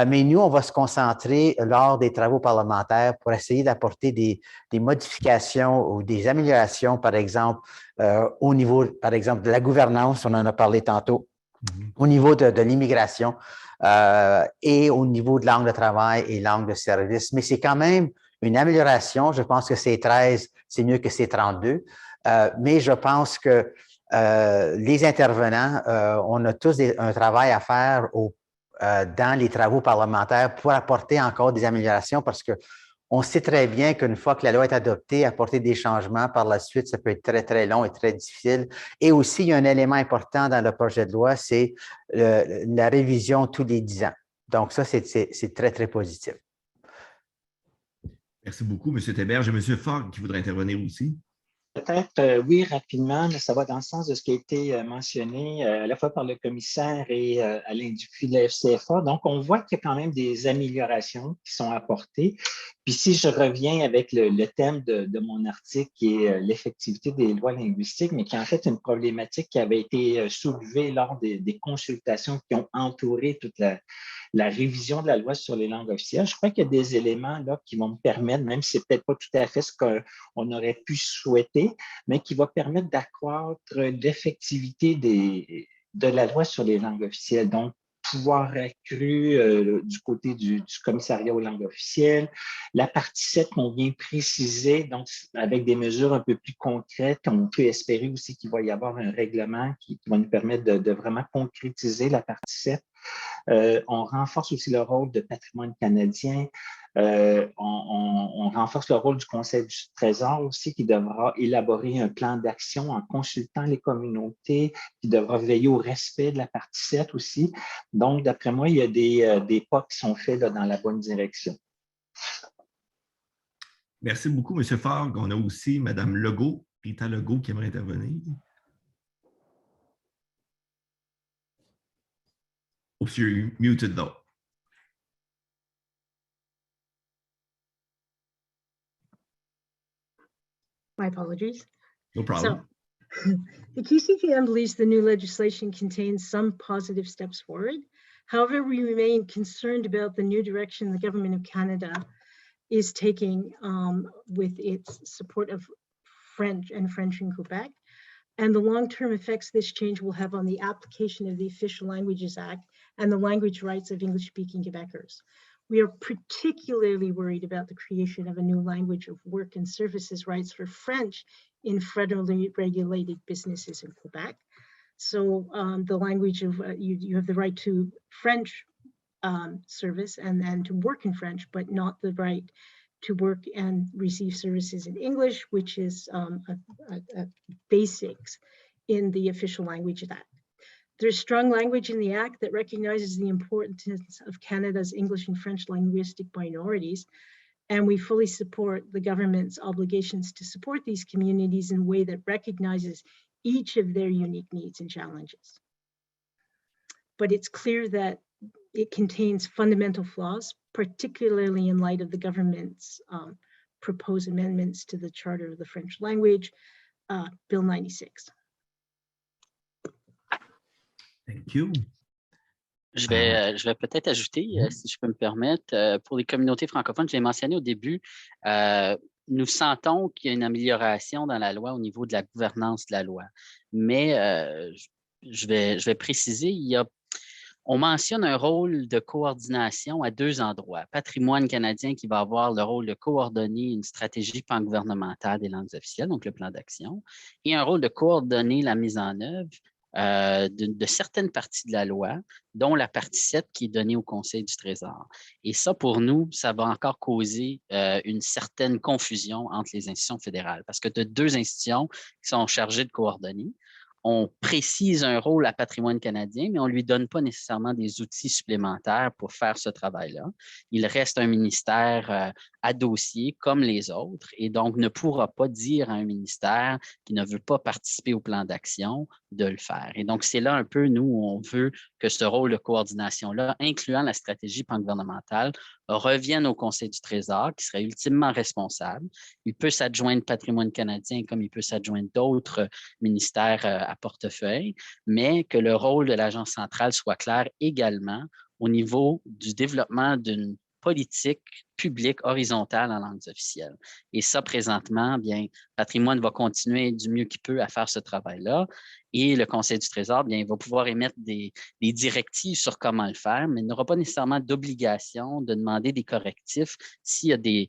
mais nous, on va se concentrer lors des travaux parlementaires pour essayer d'apporter des modifications ou des améliorations, par exemple, au niveau, par exemple, de la gouvernance, on en a parlé tantôt, au niveau de l'immigration et au niveau de langue de travail et langue de service. Mais c'est quand même une amélioration. Je pense que C-13, c'est mieux que C-32, mais je pense que les intervenants, on a tous un travail à faire dans les travaux parlementaires pour apporter encore des améliorations parce qu'on sait très bien qu'une fois que la loi est adoptée, apporter des changements par la suite, ça peut être très, très long et très difficile. Et aussi, il y a un élément important dans le projet de loi, c'est la révision tous les 10 ans. Donc ça, c'est très, très positif. Merci beaucoup, M. Théberge. M. Fogg qui voudrait intervenir aussi. Peut-être, oui, rapidement, mais ça va dans le sens de ce qui a été mentionné à la fois par le commissaire et Alain Dupuis de la FCFA. Donc, on voit qu'il y a quand même des améliorations qui sont apportées. Puis si je reviens avec le thème de mon article qui est l'effectivité des lois linguistiques, mais qui est en fait une problématique qui avait été soulevée lors des consultations qui ont entouré toute la révision de la loi sur les langues officielles. Je crois qu'il y a des éléments là qui vont me permettre, même si ce n'est peut-être pas tout à fait ce qu'on aurait pu souhaiter, mais qui va permettre d'accroître l'effectivité de la loi sur les langues officielles. Donc, pouvoir accru du côté du commissariat aux langues officielles. La partie 7 qu'on vient préciser, donc avec des mesures un peu plus concrètes, on peut espérer aussi qu'il va y avoir un règlement qui va nous permettre de vraiment concrétiser la partie 7. On renforce aussi le rôle de patrimoine canadien. On renforce le rôle du Conseil du Trésor aussi, qui devra élaborer un plan d'action en consultant les communautés, qui devra veiller au respect de la partie 7 aussi. Donc, d'après moi, il y a des pas qui sont faits là, dans la bonne direction. Merci beaucoup, M. Fogg. On a aussi Mme Legault, Rita Legault, qui aimerait intervenir. Oops, you're muted though. My apologies. No problem. So, the KCGM believes the new legislation contains some positive steps forward. However, we remain concerned about the new direction the Government of Canada is taking with its support of French in Quebec, and the long-term effects this change will have on the application of the Official Languages Act and the language rights of English-speaking Quebecers. We are particularly worried about the creation of a new language of work and services rights for French in federally regulated businesses in Quebec. So the language of, you have the right to French service and to work in French, but not the right to work and receive services in English, which is a basics in the Official Languages Act. There's strong language in the Act that recognizes the importance of Canada's English and French linguistic minorities, and we fully support the government's obligations to support these communities in a way that recognizes each of their unique needs and challenges. But it's clear that it contains fundamental flaws, particularly in light of the government's proposed amendments to the Charter of the French Language, Bill 96. Thank you. Je vais peut-être ajouter, si je peux me permettre, pour les communautés francophones, j'ai mentionné au début, nous sentons qu'il y a une amélioration dans la loi au niveau de la gouvernance de la loi. Mais je vais préciser, on mentionne un rôle de coordination à deux endroits. Patrimoine canadien qui va avoir le rôle de coordonner une stratégie pangouvernementale des langues officielles, donc le plan d'action, et un rôle de coordonner la mise en œuvre de certaines parties de la loi, dont la partie 7 qui est donnée au Conseil du Trésor. Et ça, pour nous, ça va encore causer une certaine confusion entre les institutions fédérales, parce que tu as deux institutions qui sont chargées de coordonner. On précise un rôle à Patrimoine canadien, mais on ne lui donne pas nécessairement des outils supplémentaires pour faire ce travail-là. Il reste un ministère à dossier comme les autres et donc ne pourra pas dire à un ministère qui ne veut pas participer au plan d'action de le faire. Et donc, c'est là un peu, nous, où on veut que ce rôle de coordination-là, incluant la stratégie pangouvernementale, revienne au Conseil du Trésor, qui serait ultimement responsable. Il peut s'adjoindre Patrimoine canadien comme il peut s'adjoindre d'autres ministères à portefeuille, mais que le rôle de l'Agence centrale soit clair également au niveau du développement d'une politique publique horizontale en langues officielles. Et ça, présentement, bien, Patrimoine va continuer du mieux qu'il peut à faire ce travail-là. Et le Conseil du Trésor, bien, il va pouvoir émettre des directives sur comment le faire, mais il n'aura pas nécessairement d'obligation de demander des correctifs s'il y a des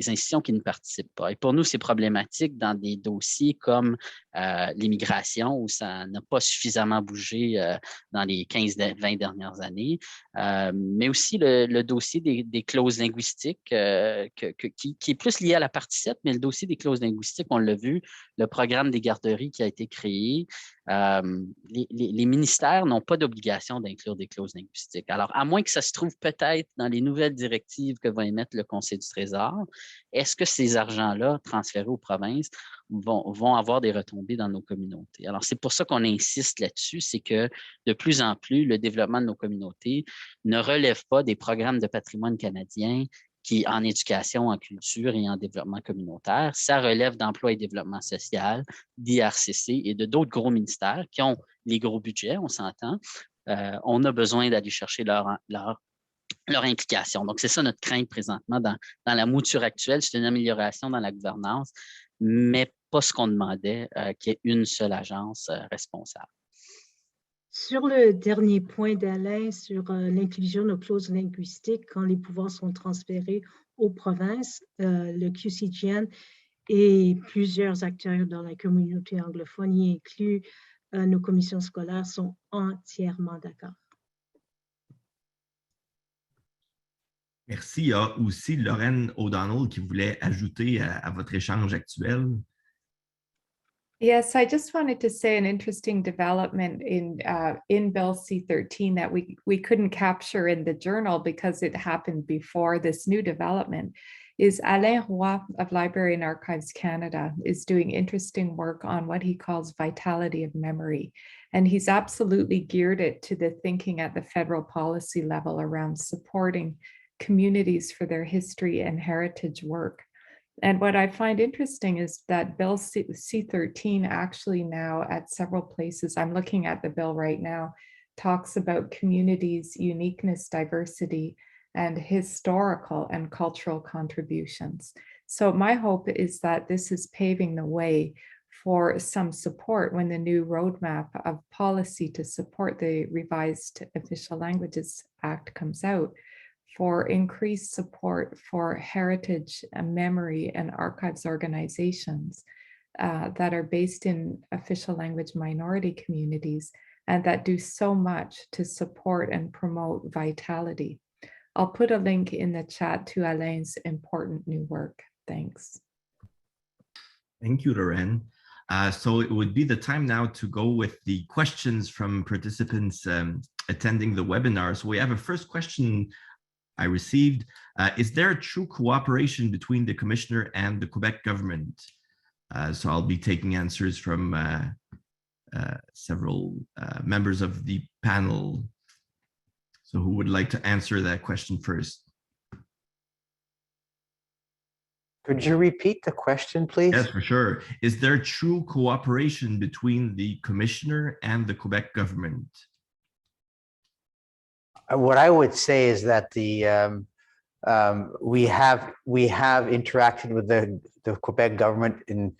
institutions qui ne participent pas. Et pour nous, c'est problématique dans des dossiers comme l'immigration, où ça n'a pas suffisamment bougé dans les 15-20 dernières années, mais aussi le dossier des clauses linguistiques qui est plus lié à la partie 7, mais le dossier des clauses linguistiques, on l'a vu, le programme des garderies qui a été créé, les ministères n'ont pas d'obligation d'inclure des clauses linguistiques. Alors, à moins que ça se trouve peut-être dans les nouvelles directives que va émettre le Conseil du Trésor, est-ce que ces argents-là, transférés aux provinces, vont avoir des retombées dans nos communautés? Alors, c'est pour ça qu'on insiste là-dessus, c'est que de plus en plus, le développement de nos communautés ne relève pas des programmes de patrimoine canadien qui en éducation, en culture et en développement communautaire. Ça relève d'emploi et développement social, d'IRCC et de d'autres gros ministères qui ont les gros budgets, on s'entend. On a besoin d'aller chercher leur implication. Donc, c'est ça notre crainte présentement dans la mouture actuelle. C'est une amélioration dans la gouvernance, mais pas ce qu'on demandait, qu'il y ait une seule agence responsable. Sur le dernier point d'Alain sur l'inclusion de clauses linguistiques quand les pouvoirs sont transférés aux provinces, le QCGN et plusieurs acteurs dans la communauté anglophone, y inclus nos commissions scolaires, sont entièrement d'accord. Merci. Il y a aussi Lorraine O'Donnell qui voulait ajouter à votre échange actuel. Yes, I just wanted to say an interesting development in Bill C-13 that we couldn't capture in the journal because it happened before this new development is Alain Roy of Library and Archives Canada is doing interesting work on what he calls vitality of memory. And he's absolutely geared it to the thinking at the federal policy level around supporting communities for their history and heritage work. And what I find interesting is that Bill C-13 actually now at several places, I'm looking at the bill right now, talks about communities' uniqueness, diversity, and historical and cultural contributions. So my hope is that this is paving the way for some support when the new roadmap of policy to support the revised Official Languages Act comes out, for increased support for heritage and memory and archives organizations that are based in official language minority communities and that do so much to support and promote vitality. I'll put a link in the chat to Alain's important new work. Thanks. Thank you, Lorraine. So it would be the time now to go with the questions from participants attending the webinar. So we have a first question I received. Is there a true cooperation between the Commissioner and the Quebec government? So I'll be taking answers from several members of the panel. So who would like to answer that question first? Could you repeat the question, please? Yes, for sure. Is there true cooperation between the Commissioner and the Quebec government? What I would say is that the we have interacted with the Quebec government in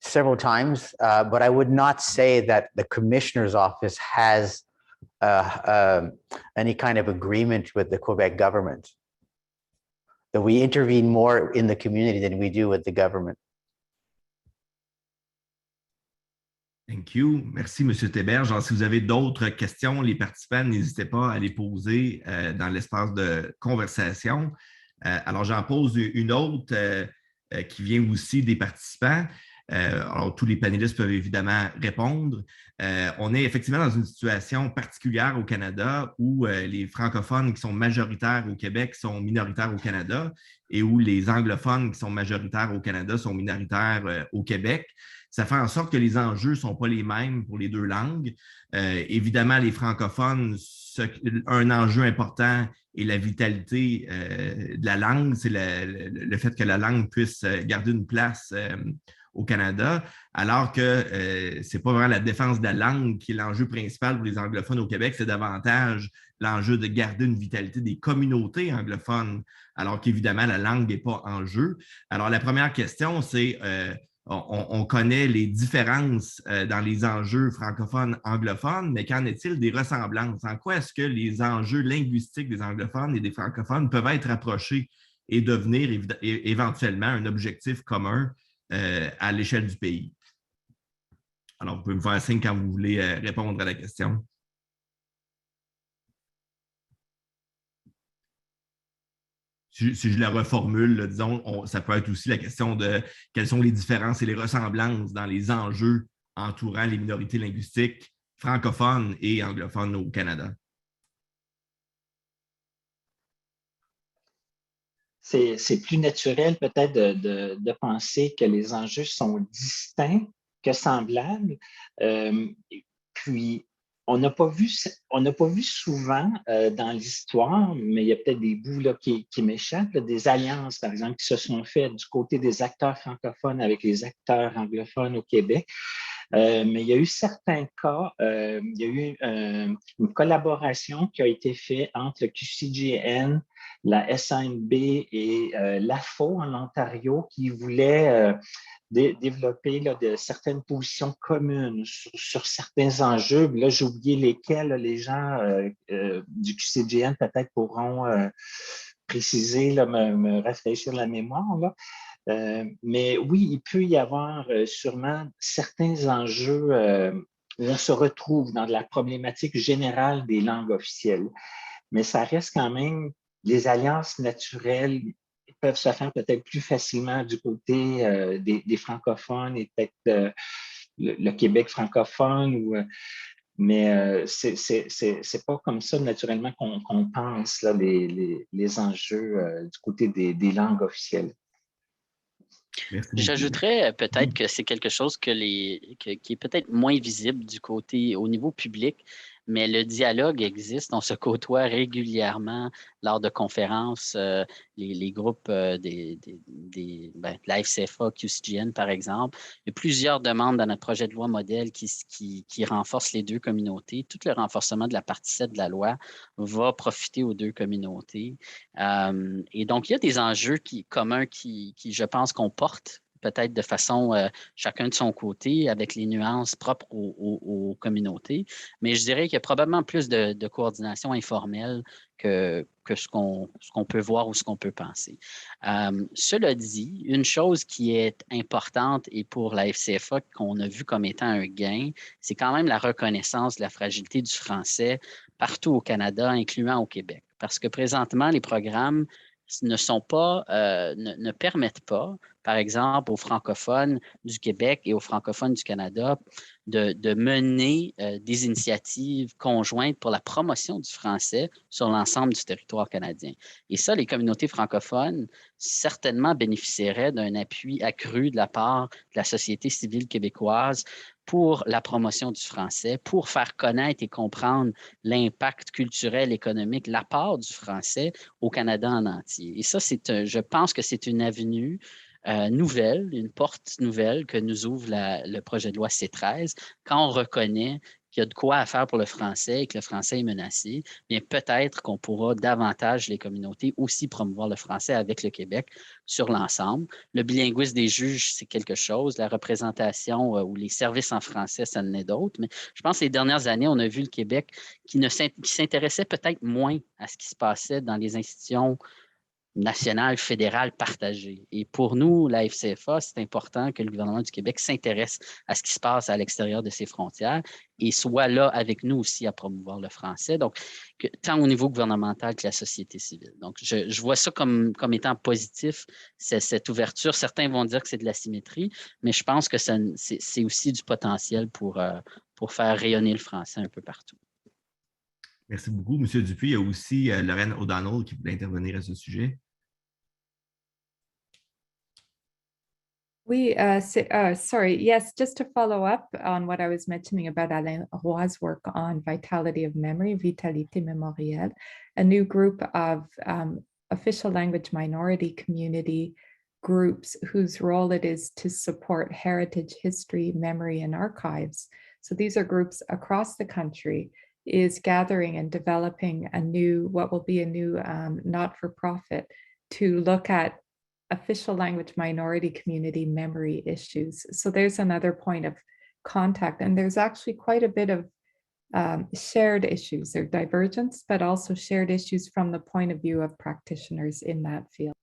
several times, but I would not say that the Commissioner's office has any kind of agreement with the Quebec government. That we intervene more in the community than we do with the government. Thank you. Merci, M. Théberge. Si vous avez d'autres questions, les participants, n'hésitez pas à les poser dans l'espace de conversation. Alors, j'en pose une autre qui vient aussi des participants. Alors, tous les panélistes peuvent évidemment répondre. On est effectivement dans une situation particulière au Canada où les francophones qui sont majoritaires au Québec sont minoritaires au Canada et où les anglophones qui sont majoritaires au Canada sont minoritaires au Québec. Ça fait en sorte que les enjeux ne sont pas les mêmes pour les deux langues. Évidemment, les francophones, un enjeu important est la vitalité de la langue, c'est le fait que la langue puisse garder une place au Canada, alors que ce n'est pas vraiment la défense de la langue qui est l'enjeu principal pour les anglophones au Québec, c'est davantage l'enjeu de garder une vitalité des communautés anglophones, alors qu'évidemment, la langue n'est pas en jeu. Alors, la première question, c'est on connaît les différences dans les enjeux francophones-anglophones, mais qu'en est-il des ressemblances? En quoi est-ce que les enjeux linguistiques des anglophones et des francophones peuvent être approchés et devenir éventuellement un objectif commun à l'échelle du pays? Alors, vous pouvez me faire un signe quand vous voulez répondre à la question. Si je la reformule, là, disons, ça peut être aussi la question de quelles sont les différences et les ressemblances dans les enjeux entourant les minorités linguistiques francophones et anglophones au Canada. C'est plus naturel peut-être de penser que les enjeux sont distincts que semblables. Puis, on n'a pas vu souvent dans l'histoire, mais il y a peut-être des bouts là, qui m'échappent, des alliances, par exemple, qui se sont faites du côté des acteurs francophones avec les acteurs anglophones au Québec. Mais il y a eu certains cas, il y a eu une collaboration qui a été faite entre le QCGN, la SANB et l'AFO en Ontario qui voulait développer là, de certaines positions communes sur certains enjeux. Là, j'ai oublié lesquels là, les gens du QCGN peut-être pourront préciser, là, me rafraîchir la mémoire. Là. Mais oui, il peut y avoir sûrement certains enjeux où on se retrouve dans la problématique générale des langues officielles. Mais ça reste quand même, les alliances naturelles peuvent se faire peut-être plus facilement du côté des francophones et peut-être le Québec francophone. Mais c'est pas comme ça naturellement qu'on pense là, les enjeux du côté des langues officielles. J'ajouterais peut-être que c'est quelque chose qui est peut-être moins visible du côté au niveau public, mais le dialogue existe. On se côtoie régulièrement lors de conférences, les groupes de la FCFA, QCGN, par exemple. Il y a plusieurs demandes dans notre projet de loi modèle qui renforcent les deux communautés. Tout le renforcement de la partie 7 de la loi va profiter aux deux communautés. Et donc, il y a des enjeux communs qui je pense, qu'on porte peut-être de façon chacun de son côté, avec les nuances propres aux communautés. Mais je dirais qu'il y a probablement plus de coordination informelle que ce qu'on peut voir ou ce qu'on peut penser. Cela dit, une chose qui est importante et pour la FCFA qu'on a vu comme étant un gain, c'est quand même la reconnaissance de la fragilité du français partout au Canada, incluant au Québec. Parce que présentement, les programmes ne permettent pas, par exemple, aux francophones du Québec et aux francophones du Canada de mener des initiatives conjointes pour la promotion du français sur l'ensemble du territoire canadien. Et ça, les communautés francophones certainement bénéficieraient d'un appui accru de la part de la société civile québécoise pour la promotion du français, pour faire connaître et comprendre l'impact culturel, économique, l'apport du français au Canada en entier. Et ça, je pense que c'est une avenue nouvelle, une porte nouvelle que nous ouvre le projet de loi C13 quand on reconnaît qu'il y a de quoi à faire pour le français et que le français est menacé, bien peut-être qu'on pourra davantage, les communautés, aussi promouvoir le français avec le Québec sur l'ensemble. Le bilinguisme des juges, c'est quelque chose. La représentation ou les services en français, ça en est d'autres. Mais je pense que les dernières années, on a vu le Québec qui s'intéressait peut-être moins à ce qui se passait dans les institutions nationale, fédérale, partagée. Et pour nous, la FCFA, c'est important que le gouvernement du Québec s'intéresse à ce qui se passe à l'extérieur de ses frontières et soit là avec nous aussi à promouvoir le français, donc tant au niveau gouvernemental que la société civile. Donc, je vois ça comme étant positif, cette ouverture. Certains vont dire que c'est de la symétrie, mais je pense que c'est aussi du potentiel pour faire rayonner le français un peu partout. Merci beaucoup, M. Dupuis. Il y a aussi Lorraine O'Donnell qui voulait intervenir à ce sujet. Sorry. Yes, just to follow up on what I was mentioning about Alain Roy's work on vitality of memory, Vitalité Mémorielle, a new group of official language minority community groups whose role it is to support heritage, history, memory, and archives. So these are groups across the country is gathering and developing what will be a new not-for-profit to look at official language minority community memory issues. So there's another point of contact. And there's actually quite a bit of shared issues. There are divergence, but also shared issues from the point of view of practitioners in that field.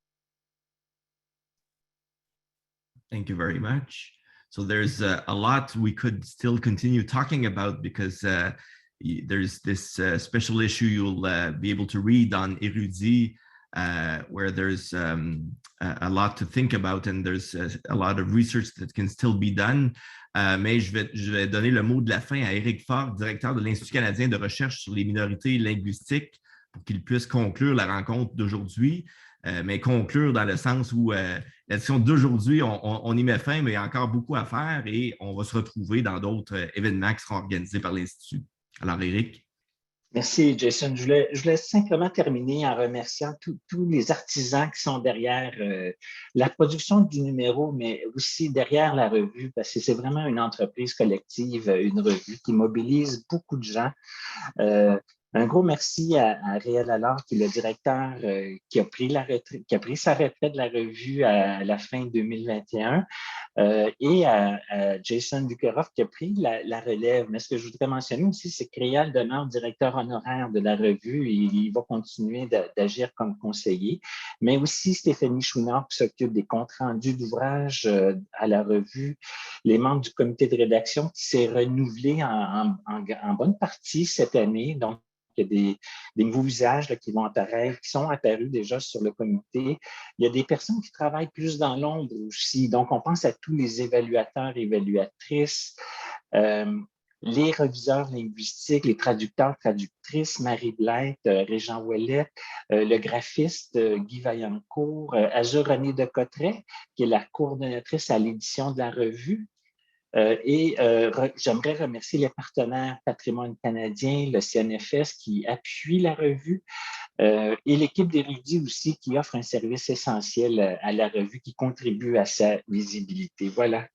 Thank you very much. So there's a lot we could still continue talking about because there's this special issue you'll be able to read on Érudit, where there's a lot to think about and there's a lot of research that can still be done. Mais je vais donner le mot de la fin à Éric Faure, directeur de l'Institut canadien de recherche sur les minorités linguistiques, pour qu'il puisse conclure la rencontre d'aujourd'hui, mais conclure dans le sens où la discussion d'aujourd'hui, on y met fin, mais il y a encore beaucoup à faire et on va se retrouver dans d'autres événements qui seront organisés par l'Institut. Alors, Éric. Merci, Jason. Je voulais simplement terminer en remerciant tous les artisans qui sont derrière la production du numéro, mais aussi derrière la revue, parce que c'est vraiment une entreprise collective, une revue qui mobilise beaucoup de gens. Un gros merci à Réal Allard, qui est le directeur qui a pris sa retraite de la revue à la fin 2021, et à Jason Bukeroff qui a pris la relève. Mais ce que je voudrais mentionner aussi, c'est que Réal demeure directeur honoraire de la revue et il va continuer d'agir comme conseiller. Mais aussi Stéphanie Chouinard qui s'occupe des comptes rendus d'ouvrages à la revue, les membres du comité de rédaction qui s'est renouvelé en bonne partie cette année. Donc, il y a des nouveaux visages là, qui sont apparus déjà sur le comité. Il y a des personnes qui travaillent plus dans l'ombre aussi. Donc, on pense à tous les évaluateurs et évaluatrices, les reviseurs linguistiques, les traducteurs, traductrices, Marie Blette, Régent Ouellet, le graphiste Guy Vaillancourt, Azur René de Cotteret, qui est la coordonnatrice à l'édition de la revue. J'aimerais remercier les partenaires Patrimoine canadien, le CNFS qui appuie la revue, et l'équipe d'érudits aussi qui offre un service essentiel à la revue qui contribue à sa visibilité. Voilà.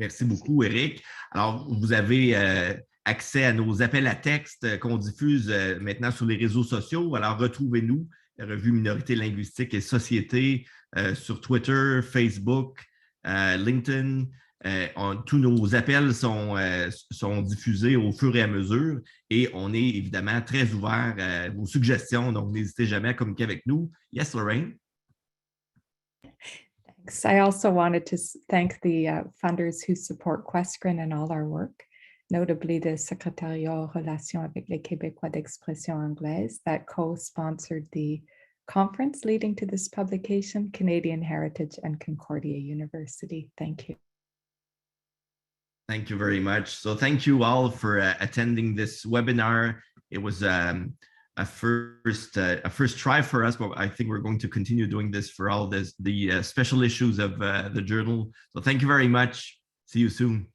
Merci beaucoup, Éric. Alors, vous avez accès à nos appels à texte qu'on diffuse maintenant sur les réseaux sociaux. Alors, retrouvez-nous, la revue Minorité linguistique et Société, sur Twitter, Facebook, LinkedIn. Tous nos appels sont diffusés au fur et à mesure et on est évidemment très ouvert à vos suggestions, donc n'hésitez jamais à communiquer avec nous. Yes, Lorraine? Thanks. I also wanted to thank the funders who support Questgrin and all our work, notably the Secrétariat aux relations avec les Québécois d'expression anglaise that co-sponsored the conference leading to this publication, Canadian Heritage and Concordia University. Thank you. Thank you very much. So thank you all for attending this webinar. It was a first try for us, but I think we're going to continue doing this for all the special issues of the journal. So thank you very much. See you soon.